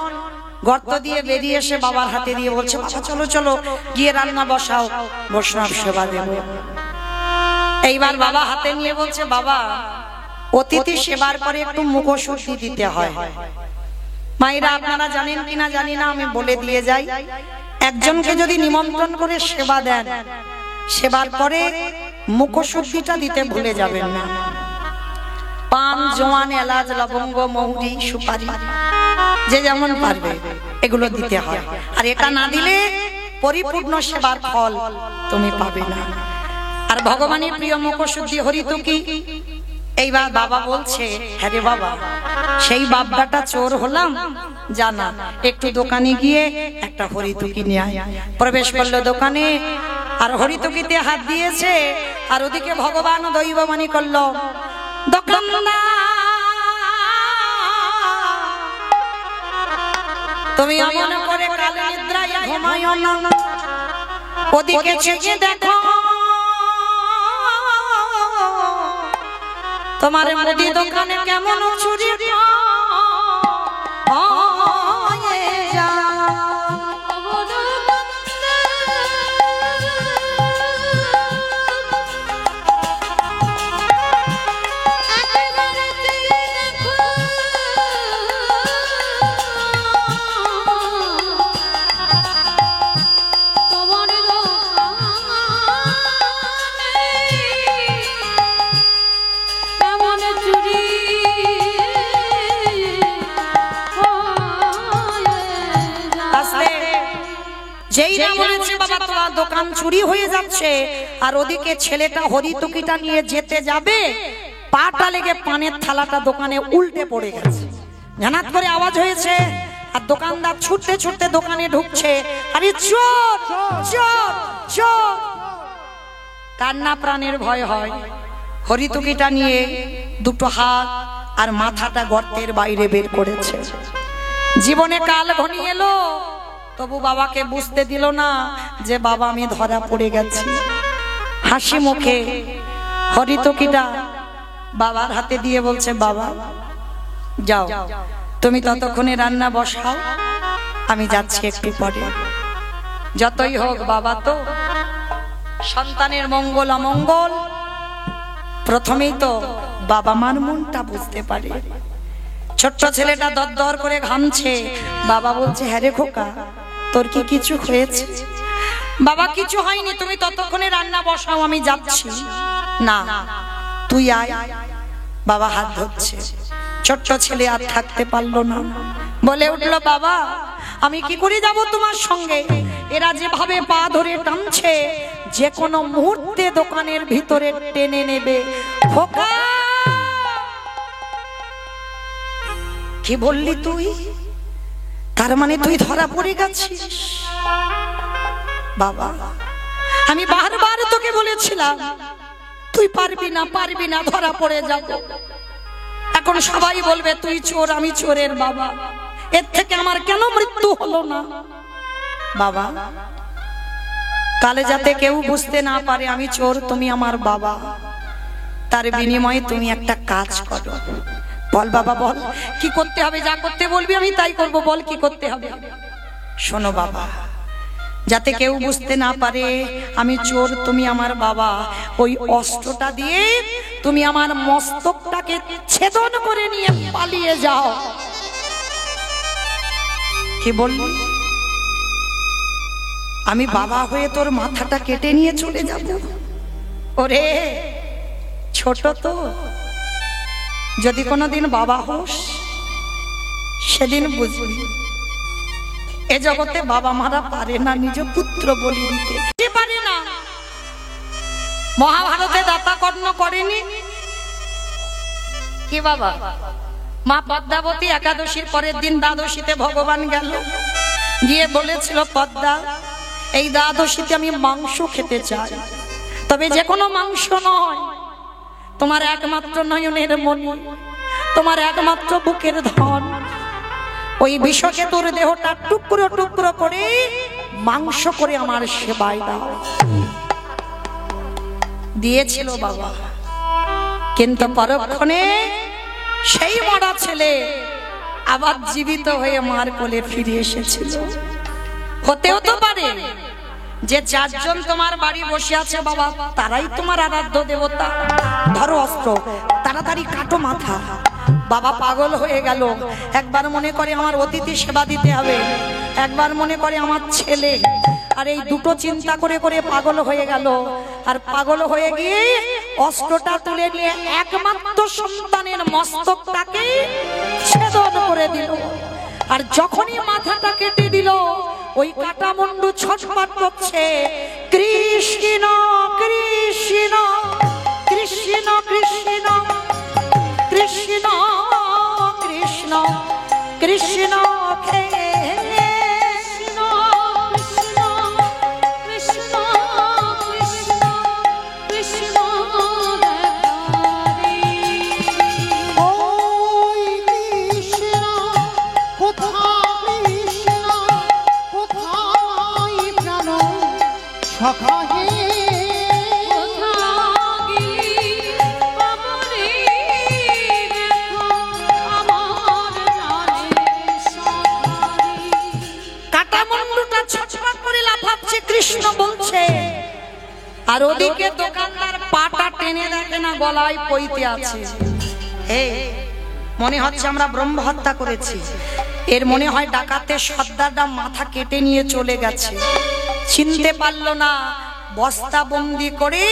গর্ত দিয়ে বেরিয়ে এসে বাবার হাতে দিয়ে বলছে, বাবা চলো চলো গিয়ে রান্না বসাও, বৈষ্ণব সেবা দেব। এইবার বাবা হাতে নিয়ে বলছে, বাবা অতিথি সেবার পরে একটু মুখশুদ্ধি দিতে হয়। মায়েরা আপনারা জানেন কিনা জানি না, আমি বলে দিয়ে যাই, একজনকে যদি নিমন্ত্রণ করে সেবা দেন, সেবার পরে মুখশুদ্ধিটা দিতে ভুলে যাবেন না। পান, জোয়ান, এলাচ, লবঙ্গ, মৌরি, সুপারি যে যেমন পারবে এগুলো দিতে হয়। আর এটা না দিলে পরিপূর্ণ সেবার ফল তুমি পাবে না। আর ভগবানের প্রিয় মুখশুদ্ধি হরিতুকি। এইবার বাবা বলছে, হ্যাঁ রে বাবা, সেই বাপটা চোর হলাম, জানা একটু দোকানে গিয়ে একটা হরিতুকি নিয়ে আয়। প্রবেশ করলো দোকানে, আর হরিতুকিতে হাত দিয়েছে, আর ওদিকে ভগবান দৈববাণী করলো, দোকানদার তুমি এমন করে কাল নিদ্রায় ঘুমায়ো না, ওদিকে চেয়ে দেখো তোমার মুদি দোকানে কেমন চুরি যেই না বলেছে বাবা তোমার দোকান চুরি হয়ে যাচ্ছে, আর ওদিকে ছেলেটা হরিতুকিটা নিয়ে যেতে যাবে, পাটা লেগে পানের থালাটা দোকানে উল্টে পড়ে গেছে। জানাত করে আওয়াজ হয়েছে, আর দোকানদার ছুটতে ছুটতে দোকানে ঢুকছে, আরে চোর চোর চোর। কান্না প্রাণের ভয় হয়। হরিতুকিটা নিয়ে দুটো হাত আর মাথাটা গর্তের বাইরে বের করেছে। জীবনে কাল ঘনিয়ে এলো, তবু বাবাকে বুঝতে দিল না যে বাবা আমি ধরা পড়ে গেছি। হাসি মুখে হরিতুকিটা বাবার হাতে দিয়ে বলছে, বাবা যাও তুমি ততক্ষণে রান্না বসাও, আমি যাচ্ছি একটু পরে। যতই হোক বাবা তো সন্তানের মঙ্গল অমঙ্গল প্রথমেই তো বাবা মার মনটা বুঝতে পারে। ছোট্ট ছেলেটা দরদর করে ঘামছে, বাবা বলছে, হ্যাঁ রে খোকা তোর কি কিছু হয়েছে? বাবা কিছু হয়নি, তুমি ততক্ষণে রান্না বসাও, আমি যাচ্ছি। না তুই আয়। বাবা হাত ধরছে। ছোট্ট ছেলে আর থাকতে পারলো না, বলে উঠলো, বাবা আমি কি করে যাব তোমার সঙ্গে? এরা যেভাবে পা ধরে টানছে, যে কোনো মুহূর্তে দোকানের ভিতরে টেনে নেবে। খোকা কি বললি তুই? তার মানে তুই ধরা পড়ে গেছিস? বাবা আমি বারবার তোকে বলেছিলাম তুই পারবি না পারবি না, ধরা পড়ে যাব। এখন সবাই বলবে তুই চোর, আমি চোরের বাবা, এর থেকে আমার কেন মৃত্যু হলো না? বাবা কালে যাতে কেউ বুঝতে না পারে আমি চোর, তুমি আমার বাবা, তার বিনিময়ে তুমি একটা কাজ করো। বল বাবা বল কি করতে হবে? যা করতে বলবি আমি তাই করব, বল কি করতে হবে? শোনো বাবা, যাতে কেউ বুঝতে না পারে আমি চোর, তুমি আমার বাবা, ওই অস্ত্রটা দিয়ে তুমি আমার মস্তকটাকে ছেদন করে নিয়ে পালিয়ে যাও। কি বললি? আমি বাবা হয়ে তোর মাথাটা কেটে নিয়ে চলে যাব? ওরে ছোট তো, যদি কোনোদিন বাবা হোস সেদিন বুঝবি এ জগতে বাবা মারা পারে না নিজ পুত্র বলি দিতে, পারে না। মহাভারতে দাতা কর্ণ করেনি কি বাবা? মা পদ্মাবতী একাদশীর পরের দিন দ্বাদশীতে ভগবান গেল, গিয়ে বলেছিল, পদ্মা এই দ্বাদশীতে আমি মাংস খেতে চাই, তবে যে কোনো মাংস নয়, তোমার একমাত্র নয়নের মণি, তোমার একমাত্র বুকের ধন, ওই বিষকে তোর দেহটা টুকরো টুকরো করে মাংস করে আমার সেবায় দাও। দিয়েছিল বাবা, কিন্তু পরক্ষণে সেই মরা ছেলে আবার জীবিত হয়ে মার কোলে ফিরে এসেছিল। হতেও তো পারে যে চারজন তোমার বাড়ি বসে আছে বাবা, তারাই তোমার আরাধ্য দেবতা। ধরো অস্ত্র, তাড়াতাড়ি কাটো মাথা। বাবা পাগল হয়ে গেল। একবার মনে করে আমার অতিথি সেবা দিতে হবে, একবার মনে করে আমার ছেলে, আর এই দুটো চিন্তা করে করে পাগল হয়ে গেল। আর পাগল হয়ে গিয়ে অস্ত্রটা তুলে নিয়ে একমাত্র সন্তানের মস্তকটাকে ছেদন করে দিল। আর যখনই মাথাটা কেটে দিল, ওই কাটা মুন্ডু ছটফট করছে, কৃষ্ণ কৃষ্ণ কৃষ্ণ কৃষ্ণ কৃষ্ণ কৃষ্ণ কৃষ্ণ সখা হে কৃষ্ণ বলছে, আর ওদিকে দোকানদার পাটা টেনে দেখে না গলায় পইতে আছে। মনে হচ্ছে আমরা ব্রহ্ম হত্যা করেছি। এর মনে হয় ডাকাতের সর্দারটা মাথা কেটে নিয়ে চলে গেছে। চিনতে পারলো না, বস্তা বন্দি করে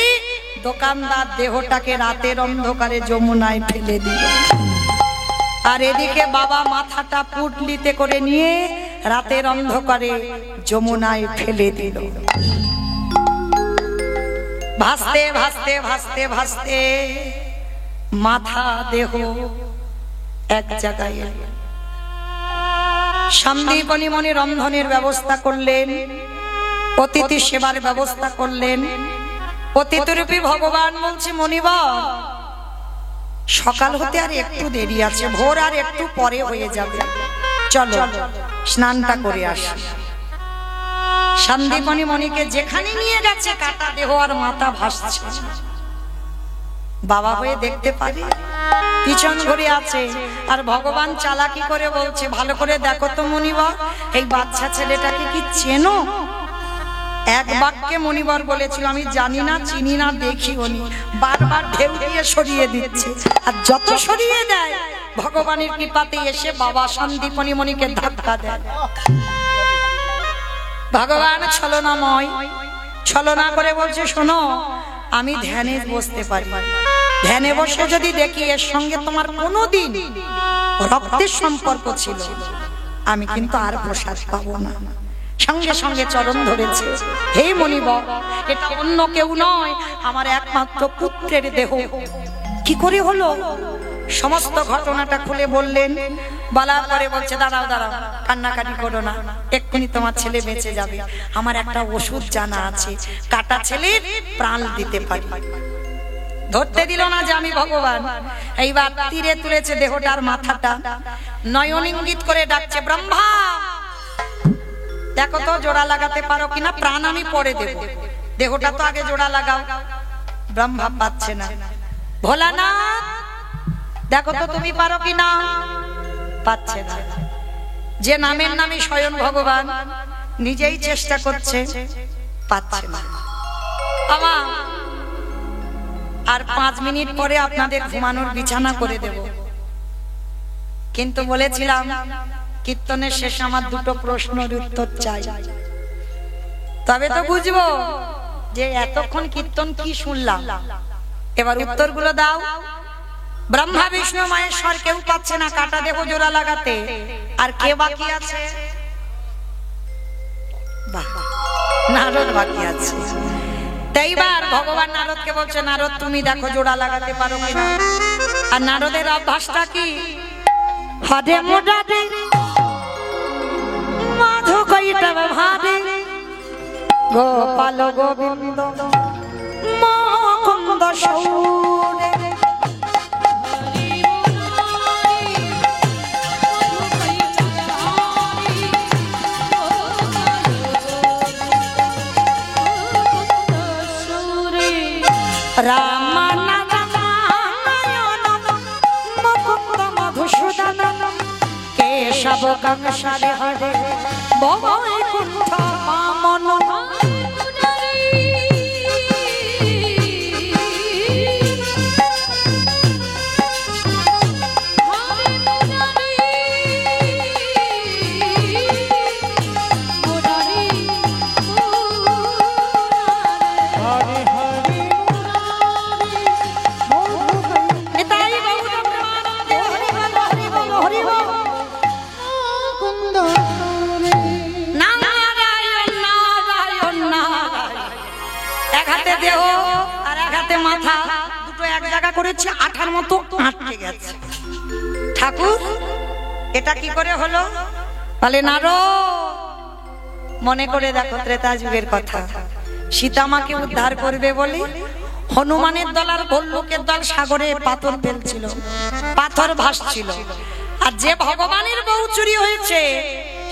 দোকানদার দেহটাকে রাতের অন্ধকারে যমুনায় ফেলে দিল। আর এদিকে বাবা মাথাটা পুটলিতে করে নিয়ে রাতের অন্ধকারে যমুনায় ফেলে দিল। ভাসতে ভাসতে ভাসতে ভাসতে মাথা দেহ এক জায়গায়। সন্দীপনী মনি রন্ধনের ব্যবস্থা করলেন, অতিথি সেবার ব্যবস্থা করলেন। অতিথিরূপী ভগবান বলছে, মনিবর সকাল হতে আর একটু দেরি আছে, ভোর আর একটু পরে হয়ে যাবে, চলো স্নানটা করে আসি। সন্দীপনী মনিকে যেখানে নিয়ে গেছে কাটা দেহ আর মাথা ভাসছে। বাবা হয়ে দেখতে পারে পিছন ঘুরে আছে, আর ভগবান চালাকি করে বলছে, ভালো করে দেখো তো মনিবর, এই বাচ্চা ছেলেটাকে কি চেনো? এক বাক্যে মনিবর বলেছিল, আমি জানি না, চিনি না, দেখিও নি। বারবার ঢেউ দিয়ে সরিয়ে দিচ্ছে, আর যত সরিয়ে দেয় ভগবানের কৃপাতে এসে বাবা সন্দীপনী মনিকে ধাক্কা দেয়। ভগবান ছলনাময়, ছলনা করে বলছে, শোনো, আমি ধ্যানে বসতে পারি, ধ্যানে বসে যদি দেখি এর সঙ্গে তোমার কোনোদিন রক্তের সম্পর্ক ছিল, আমি কিন্তু আর প্রসাদ পাবো না। সঙ্গে সঙ্গে চরণ ধরেছে, হে মনিবর, এটা অন্য কেউ নয়, আমার একমাত্র পুত্রের দেহ। কি করে হলো? সমস্ত ঘটনাটা খুলে বললেন। বলার পরে বলছে, দাঁড়াও দাঁড়াও, কান্নাকাটি করো না, এক্ষুনি তোমার ছেলে বেঁচে যাবে। আমার একটা ওষুধ জানা আছে, কাটা ছেলের প্রাণ দিতে পারি। ধরতে দিল না যে আমি ভগবান। এইবার তীরে তুলেছে দেহটার মাথাটা, নয়ন ইঙ্গিত করে ডাকছে, ব্রহ্মা দেখো তো জোড়া লাগাতে পারো কিনা, প্রাণ আমি পরে দেব, দেহটা তো আগে জোড়া লাগাও। ব্রহ্মা পাচ্ছে না। ভোলানাথ দেখো তো তুমি পারো কিনা, পাচ্ছে না। যে নামের নামে স্বয়ং ভগবান, নিজেই চেষ্টা করছে, পাচ্ছে না। আমা আর 5 মিনিট পরে আপনাদের ঘুমানোর বিছানা করে দেব, কিন্তু বলেছিলাম কীর্তনের শেষে আমার দুটো প্রশ্নের উত্তর চাই, তবে তো বুঝবো যে এতক্ষণ কীর্তন কি শুনলাম। এবার উত্তরগুলো দাও। ব্রহ্মা বিষ্ণু মহেশ্বর কেউ পাচ্ছে না কাটা দেহ জোড়া লাগাতে, আর কে বাকি আছে? নারদ বাকি আছে। এইবার ভগবান নারদকে বলছে, নারদ তুমি দেখো জোড়া লাগাতে পারো কিনা। আর নারদের অভ্যাসটা কি? হরে মোডাদে মাধু কইটা ভাবে, গোপাল গোবিন্দ মুকুন্দ সৌরে, রাম নারায়ণ মুকুন্দ কাংসারে হরে বৈকুণ্ঠ মামন হরে হরে নিতাই গৌর প্রেমানন্দে হরি বল হরি বল হরি বল কুন্দ নারায়ণ নারায়ণ নারায়ণ। এক হাতে দেহ আর এক হাতে মাথা দুটো এক জায়গা করেছে আঠার মতো আটকে গেছে। ঠাকুর এটা কি করে হলো? বলে নারদ মনে করে দেখো ত্রেতা যুগের কথা, সীতামাকে উদ্ধার করবে বলে হনুমানের দল আর ভল্লুকের দল সাগরে পাথর ফেলছিল, পাথর ভাসছিল, আর যে ভগবানের বউ চুরি হয়েছে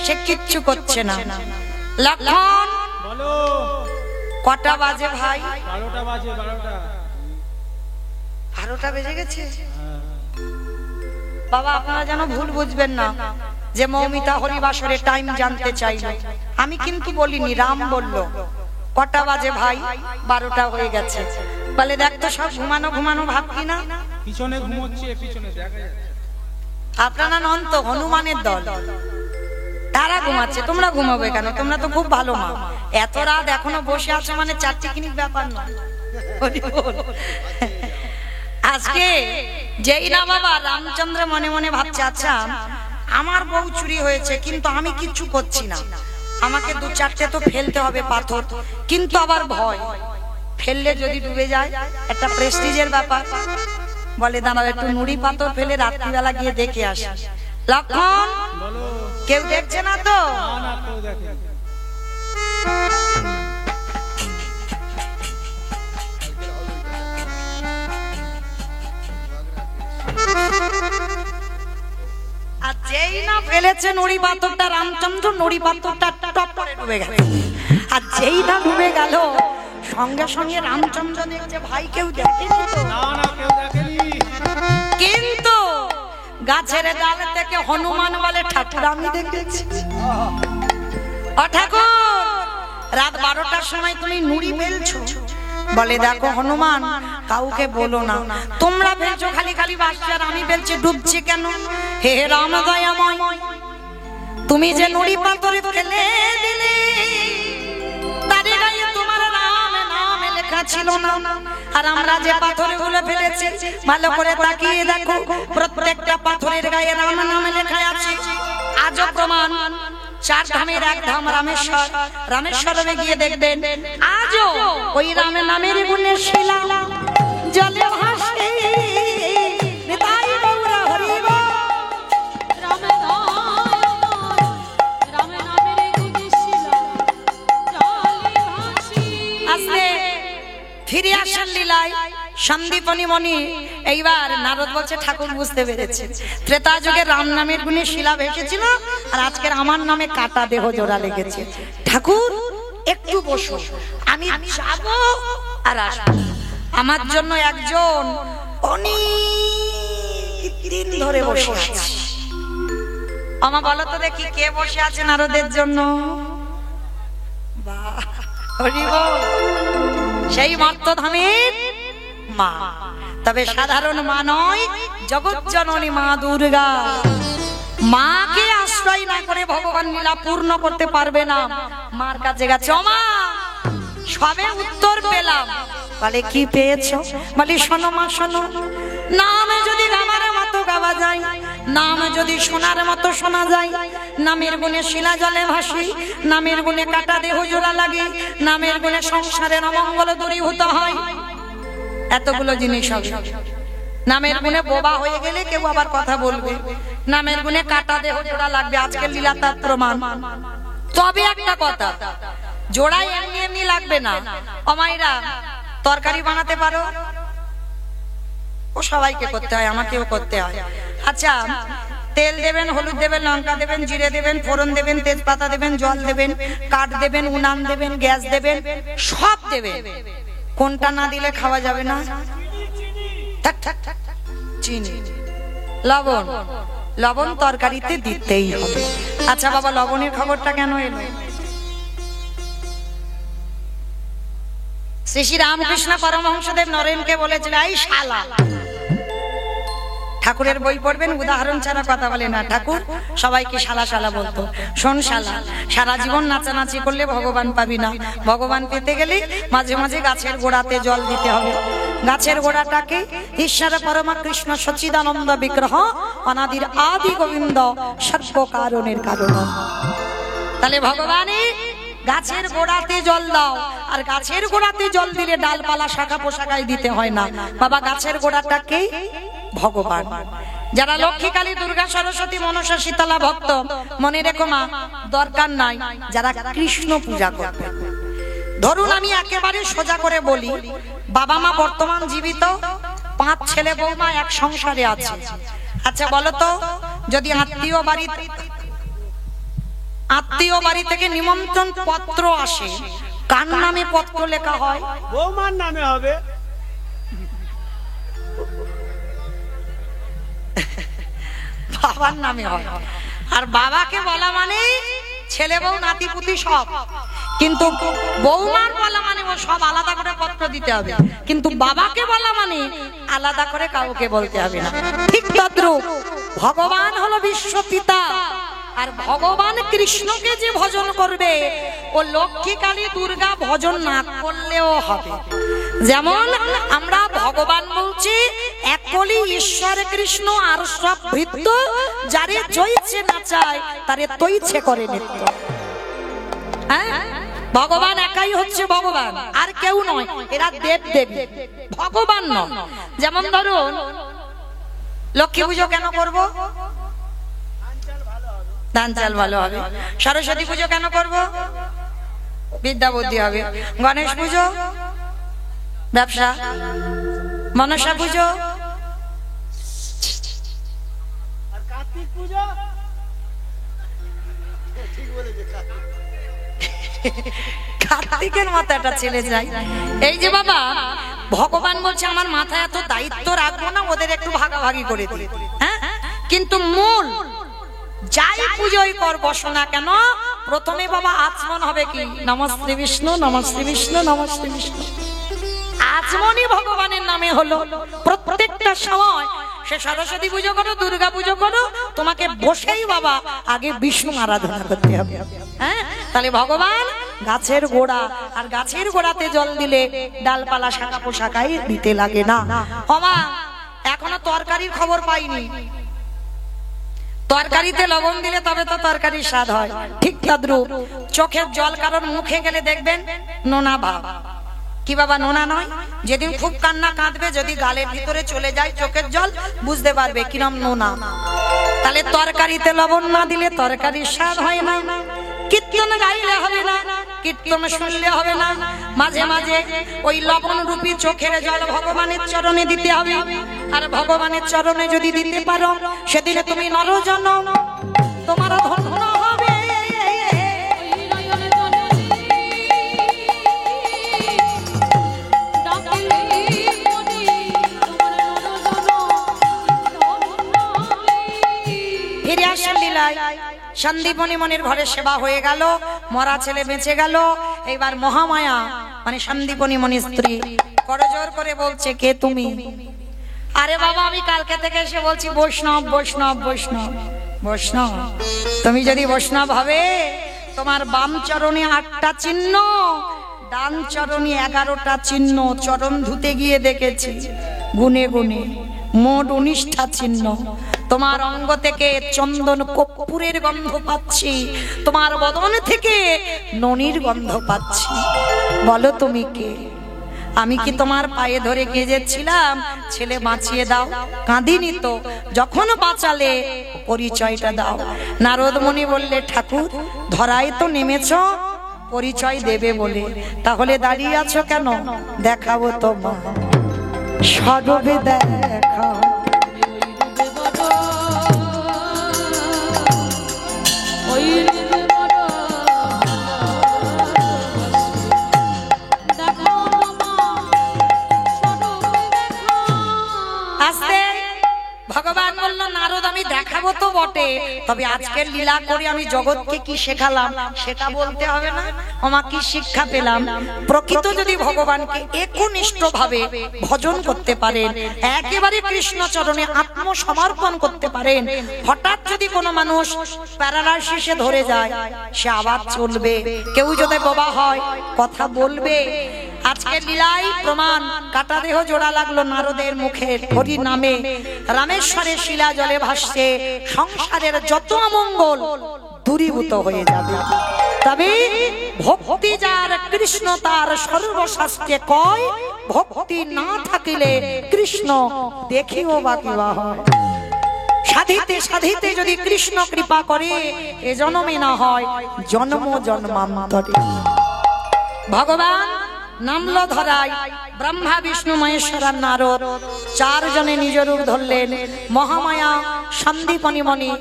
সে কিচ্ছু করছে না। লক্ষণ বলো কটা বাজে ভাই? 12টা বাজে 12টা 12টা বেজে গেছে। বাবা আপনারা যেন ভুল বুঝবেন না যে মৌমিতা হরিবাসরের টাইম জানতে চাইলো, আমি কিন্তু বলিনি, রাম বলল কটা বাজে ভাই? 12টা হয়ে গেছে। বলে দেখ তো সব ঘুমানো ঘুমানো ভাব কিনা। পিছনে ঘুমোচ্ছে, পিছনে দেখা যাচ্ছে। আপনারা নন তো হনুমানের দল, তারা ঘুমাচ্ছে, তোমরা ঘুমাবে কেন? তোমরা তো খুব ভালো মা, এত রাত এখনো বসে আছো মানে চারটিখানি ব্যাপার নয়। হরি বল। আজকে যেই না বাবা রামচন্দ্র মনে মনে ভাবছে আচ্ছা আমার বউ চুরি হয়েছে কিন্তু আমি কিচ্ছু করছি না, আমাকে দু চারটে তো ফেলতে হবে পাথর, কিন্তু আবার ভয় ফেললে যদি ডুবে যায় একটা প্রেস্টিজের ব্যাপার। বলে দাঁড়াও একটু নুড়ি পাথর ফেলে রাত্রিবেলা গিয়ে দেখে আসি। লক্ষণ বলো কেউ দেখছে না তো? না না কেউ দেখে আর যেই না ফেলেছে নুড়ি পাথরটা রামচন্দ্র, নুড়ি পাথরটা টপ করে ডুবে গেল। আর যেই না ডুবে গেল সঙ্গে সঙ্গে রামচন্দ্র দেখছে ভাই কেউ দেখেনি তো। না না কেউ দেখেনি। কিন্তু গাছের ডাল থেকে হনুমান বলে ঠাকুর আমি দেখেছি। ও ঠাকুর রাত 12টার সময় তুমি নুড়ি ফেলছো? বলে দেখো হনুমান কাউকে বলো না, তোমরা ফেলছো খালি খালি ভাসছে আর আমি ফেলছি ডুবছে কেন? হে রাম দয়াময় তুমি যে নুড়ি পাথরে ফেলে দিলে তারে গায়ে তোমার নাম নাম লেখা ছিল না, আর আমরা যে পাথরগুলো ফেলেছি ভালো করে তাকিয়ে দেখো প্রত্যেকটা পাথরের গায়ে রাম নাম লেখা আছে। আজও প্রমাণ, 4 ধামের 1 ধাম রামেশ্বর, রামেশ্বরে গিয়ে দেখবেন আজও ওই রামের নামের গুণের শিলা জলে ভাসে। নিতাই গৌর হরি বল। আসলে ফিরে আসার লীলায় সন্দীপনী মণি এইবার নারদ বলছে ঠাকুর বুঝতে পেরেছে ত্রেতা যুগে রাম নামের গুণে শিলা ভেসেছিল আর আজকের আমার নামে কাটা দেহ জোড়া লেগেছে। ঠাকুর একটু বসো, আমি যাব আর আসবো। আমার জন্য একজন অনেক দিন ধরে বসে আছে। আমা বলো তো দেখি কে বসে আছে নারদের জন্য? বাহ হরি বল। সেই মর্তধামের মা, তবে সাধারণ মা নয়, জগৎ জননী মা দুর্গা। মাকে আশ্রয় না করে ভগবান লীলা পূর্ণ করতে পারবে না। মার কাছে গেছে, ও মা সবে উত্তর পেলাম। বলে কি পেয়েছো? বলি শোনো মা শোনো, নামে যদি গামার মতো গাওয়া যায়, নাম যদি সোনার মতো শোনা যায়, নামের গুণে শিলা জলে ভাসি, নামের গুণে কাটা দেহ জোড়া লাগে, নামের গুণে সংসারের অমঙ্গল দূরীভূত হয়। এতগুলো জিনিস হবে। নামের গুণে বোবা হয়ে গেলে কেউ আবার কথা বলবে, নামের গুণে কাটা দেহ জোড়া লাগবে, আজকের লীলা তার প্রমাণ। তবে একটা কথা, জোড়া এমনি এমনি লাগবে না। অমাইরা তরকারি বানাতে পারো? ও সবাইকে করতে হয়, আমাকেও করতে হয়। আচ্ছা তেল দেবেন, হলুদ দেবেন, লঙ্কা দেবেন, জিরে দেবেন, ফোড়ন দেবেন, তেজপাতা দেবেন, জল দেবেন, কাঠ দেবেন, উনান দেবেন, গ্যাস দেবেন, সব দেবেন। কোনটা না দিলে খাওয়া যাবে না? চিনি, লবণ, লবণ তরকারিতে দিতেই হবে। আচ্ছা বাবা, লবণের খবরটা কেন এলো? শ্রী শ্রী রামকৃষ্ণ পরমহংসদেব নরেনকে বলেছিল, এই শালা। ঠাকুরের বই পড়বেন, উদাহরণ ছাড়া কথা বলে না ঠাকুর, সবাইকে শালা শালা বলতো। শোন শালা, সারা জীবন নাচানাচি করলে ভগবান পাবি না। ভগবান পেতে গেলে মাঝে মাঝে গাছের গোড়াতে জল দিতে হবে। গাছের গোড়াটাকে ঈশ্বর পরমা কৃষ্ণ সচ্চিদানন্দ বিগ্রহ অনাদির আদি গোবিন্দ সর্ব কারণের কারণ। তাহলে ভগবানের গাছের গোড়াতে জল দাও, আর গাছের গোড়াতে জল দিলে ডালপালা শাখা পোশাকায় দিতে হয় না বাবা। গাছের গোড়াটাকে ভগবান। যারা লক্ষ্মী, কালী, দুর্গা, সরস্বতী, মনসা, শীতলা ভক্ত, মনে রেখো মা, দরকার নাই যারা কৃষ্ণ পূজা করবে। ধরুন আমি একেবারে সোজা করে বলি, বাবা মা বর্তমান জীবিত, 5 ছেলে বৌমা এক সংসারে আছে। আচ্ছা বলো তো, যদি আত্মীয় বাড়ি থেকে নিমন্ত্রণ পত্র আসে, কার নামে পত্র লেখা হয়? বৌমার নামে হবে। বাবার নামে হয়। আর বাবাকে বলা মানে ছেলে বউ নাতি পুতি সব, কিন্তু বৌমার বলা মানে ও সব আলাদা করে পত্র দিতে হবে, কিন্তু বাবাকে বলা মানে আলাদা করে কাউকে বলতে হবে না। ঠিক তদ্রূপ ভগবান হলো বিশ্বপিতা, আর ভগবান কৃষ্ণকে যে ভজন করবে ও লক্ষ্মী, কালী, দুর্গা ভজন না করলেও হবে। যেমন আমরা ভগবান বলছি, এক কলি ঈশ্বর কৃষ্ণ আর সব ভৃত্য, যারে জয়ছে নাচায় তারে তৈছে করে নৃত্য। হ্যাঁ, ভগবান একাই হচ্ছে ভগবান, আর কেউ নয়। এরা দেব দেবী, ভগবান নয়। যেমন ধরুন লক্ষ্মী পুজো কেন করব? ধান চাল ভালো হবে। সরস্বতী পুজো কেন করব? বিদ্যা বুদ্ধি হবে। গণেশ পুজো ব্যবসা। মনসা পুজো, আর কার্তিক পূজা কার্তিকের মাথাটা ছেলে যায়। এই যে বাবা, ভগবান বলছে আমার মাথায় এত দায়িত্ব রাখবো না, ওদের একটু ভাগাভাগি করে দিই। হ্যাঁ, কিন্তু মূল যাই পুজোই কর বসো না কেন, প্রথমে বাবা আচমন হবে কি? নমস্তে বিষ্ণু, নমস্তে বিষ্ণু, নমস্তে বিষ্ণু। আচমনই ভগবানের নামে হলো। প্রত্যেকটা সময় সে সরস্বতী পুজো করো, দুর্গা পুজো করো, তোমাকে বসেই বাবা আগে বিষ্ণু আরাধনা করতে হবে। হ্যাঁ, তাহলে ভগবান গাছের গোড়া, আর গাছের গোড়াতে জল দিলে ডালপালা শাখা পোশাকাই দিতে লাগে না। বাবা এখনো তরকারির খবর পাইনি। তরকারিতে লবণ দিলে তবে তো তরকারির স্বাদ হয়। ঠিক তদ্রূপ চোখের জল কারণ মুখে গেলে দেখবেন নোনা ভাব। কি বাবা নোনা নয়? যেদিন খুব কান্না কাঁদবে, যদি গালের ভিতরে চলে যায় চোখের জল, বুঝতে পারবে কিরম নোনা। তাহলে তরকারিতে লবণ না দিলে তরকারির স্বাদ হয় না। কীর্তন গাইলে হবে না, কীর্তন শুনলে হবে না। মাঝে মাঝে ওই লবণ রূপী চোখের জল ভগবানের চরণে দিতে হবে। আর ভগবানের চরণে যদি দিতে পারো, সেদিনে তুমি নরজনম, তোমার ধন্য হবে। ফিরে আসেন লীলায়। সন্দীপনী মনির ঘরে সেবা হয়ে গেল, মরা ছেলে বেঁচে গেল। এইবার মহামায়া মানে সন্দীপনী মনির স্ত্রী করজোর করে বলছে, কে তুমি? আরে বাবা আমি কালকে থেকে এসে বলছি বৈষ্ণব বৈষ্ণব বৈষ্ণব বৈষ্ণব। তুমি যদি বৈষ্ণব হবে, তোমার বাম চরণে 8টা চিহ্ন, ডান চরণে 11টা চিহ্ন। চরণ ধুতে গিয়ে দেখেছি গুনে গুনে মোট 19টা চিহ্ন। তোমার অঙ্গ থেকে চন্দন কর্পূরের গন্ধ পাচ্ছি, তোমার বদন থেকে ননির গন্ধ পাচ্ছি। বলো তুমি কে? আমি কি তোমার পায়ে ধরে কেঁদেছিলাম ছেলে বাঁচিয়ে দাও? কাঁদিনি তো। যখন বাঁচালে পরিচয়টা দাও। নারদ মুনি বললে, ঠাকুর ধরায় তো নেমেছ পরিচয় দেবে বলে, তাহলে দাঁড়িয়ে আছো কেন? দেখাবো তোমার সর্বে দেখা। ভগবান ভগবান বলল নারদ আমি দেখাবো তো বটে, তবে আজকের লীলা করে আমি জগৎকে কি শেখালাম সেটা বলতে হবে না? আমার কি শিক্ষা পেলাম? প্রকৃত যদি ভগবানকে একনিষ্ঠ ভাবে ভজন করতে পারেন, একেবারে কৃষ্ণ চরণে আত্মসমর্পণ করতে পারেন, হঠাৎ যদি কোনো মানুষ প্যারালাইসিসে ধরে যায় সে আবার চলবে, কেউ যদি বোবা হয় কথা বলবে। আজকের লীলাই প্রমাণ, কাটা দেহ জোড়া লাগলো নারদের মুখে হরি নামে, রামেশ্বরের শিলা জলে ভাসছে, সংসারের যত অমঙ্গল দূরীভূত হয়ে যাবে। তবে ভক্তি যার কৃষ্ণ তার সর্বশাস্ত্রে কয়, ভক্তি না থাকিলে কৃষ্ণ দেখিও বা কিবা হয়। সাধিতে সাধিতে যদি কৃষ্ণ কৃপা করে এ জন্মে না হয় জন্ম জন্মান্তরে। ভগবান নামলো ধরায়, ব্রহ্মা বিষ্ণু মহেশ্বর আর নারদ চারজনে নিজ রূপ ধরলেন। মহামায়া সন্দীপনী মণি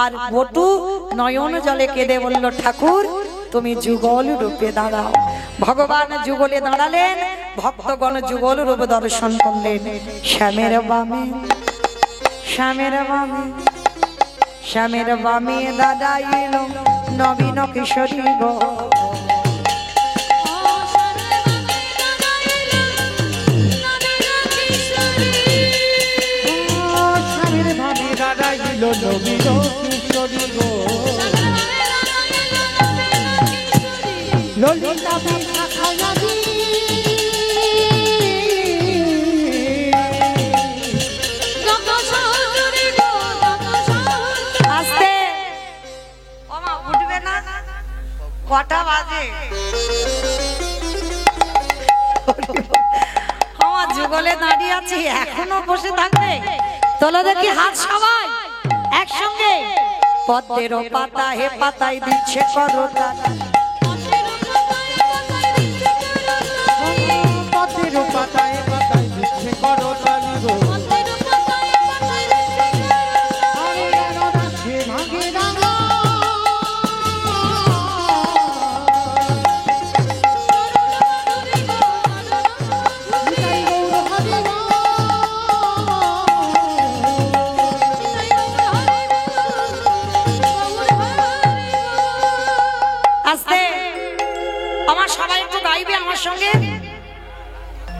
আর বটু নয়ন জলে কেঁদে বলল ঠাকুর তুমি যুগল রূপে দাঁড়াও। ভগবান যুগলে দাঁড়ালেন, ভক্তগণ যুগল রূপ দর্শন করলেন। শ্যামের বামে শ্যামের বামে শ্যামের বামে দাঁড়াইল নবীন কিশোরী গো। স্বামীর ভাবে দাঁড়াইল নবীন কিশোরী গো। ললিতা বিশাখা নদী আস্তে ওমা উঠবে না, কটা বাজে? আমার যুগলে দাঁড়িয়ে আছি এখনো বসে থাকবে? তোলো দেখি হাত সবাই একসঙ্গে। পদ্মের পাতা হে পাতায় দিচ্ছে করোটা, পথের পাতায় পাতায় দিচ্ছে করতালি গো। আরে রাধে ভাগে রাঙা নিতাই গৌর হরে আস্তে আমার সবাই একটু গাইবে আমার সঙ্গে,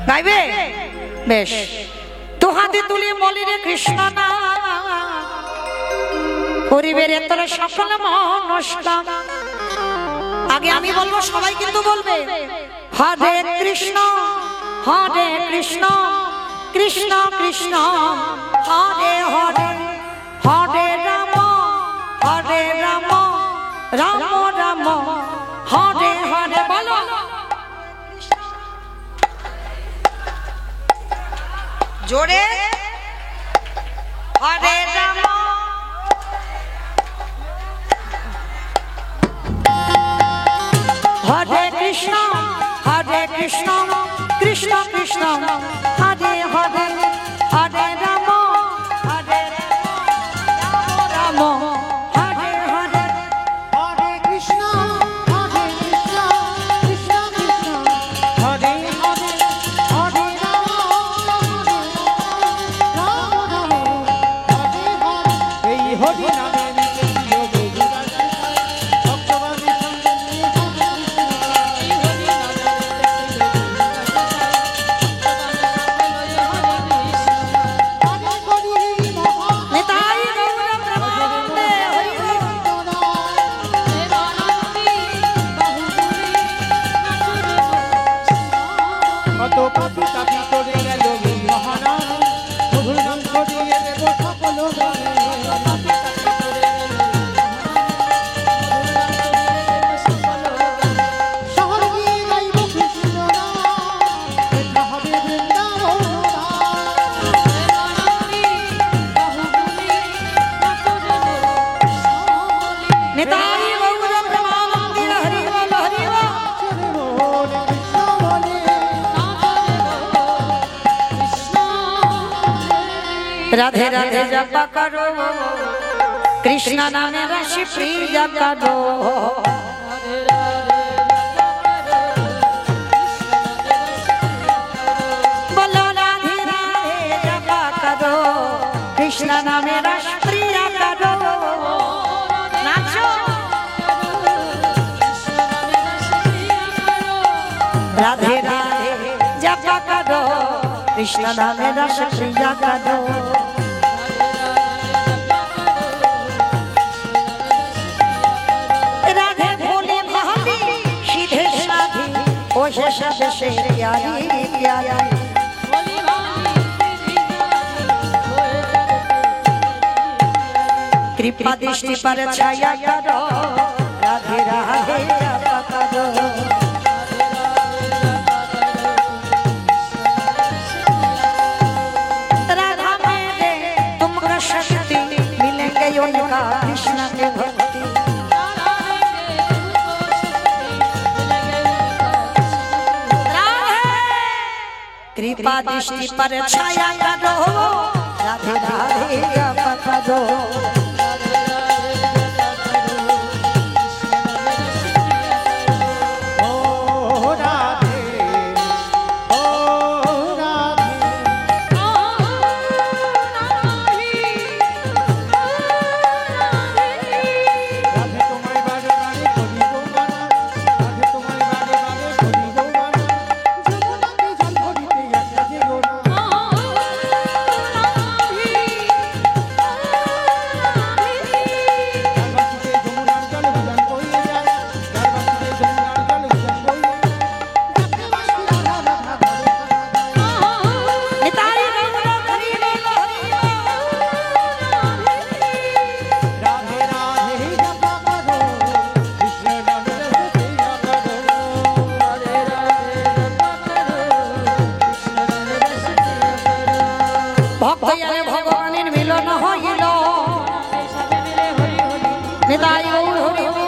গাইবে? বেশ, দু হাতে তুলে বলি রে কৃষ্ণ না পরিবেরে তোর সকল মনস্কাম। আগে আমি বলবো, সবাই কিন্তু বলবে হরে কৃষ্ণ কৃষ্ণ কৃষ্ণ হরে হরে, হরে রাম রাম রাম হরে হরে। বলো জোরে, হরে রাম হরে কৃষ্ণ কৃষ্ণ কৃষ্ণ হরে হরে, হরে রাম রাম হরে হরে। হরে কৃষ্ণ কৃষ্ণ কৃষ্ণ হরে হরে, হরে রাম রাম রাম হরে হরে। এই হরি নামে নিত্য গৌরা ভক্তবাদী সঙ্গে নিয়ে হরে হরি মহা নিতাই গৌর প্রেমানন্দে হরি বল। কত পাপি তাপি করে গেল মহানাম, মধুর গান করিয়ে দেব সকল গানে। শহর গিয়ে গাইব কৃষ্ণ নাম, দেখা হবে বৃন্দাবন নিতাই গৌর প্রেমানন্দে হরি বল হরি বল। ধাম। বলে কৃষ্ণ বলে রাধে রাধে জপা করো, কৃষ্ণ নামে রাশি প্রিয় করো। বলো রাধে রাধে জপা করো, কৃষ্ণ নামে রস প্রিয়া করো নাচো রাধে রাধে জপা করো কৃষ্ণ নামে রস প্রিয়া করো রাধে ভোলে ভাবি সিধে সাধি ও শেষ দেশে প্যারি প্যারি कृपा दृष्टि पर छाया करो राधे राधे जपा करो राधा मेरे तुमको शक्ति मिलेंगे उनका कृष्ण के भक्ति कृपा दृष्टि पर छाया करो राधे राधे जपा करो ভগবানের মিলন হইল নিতাই গৌর হরি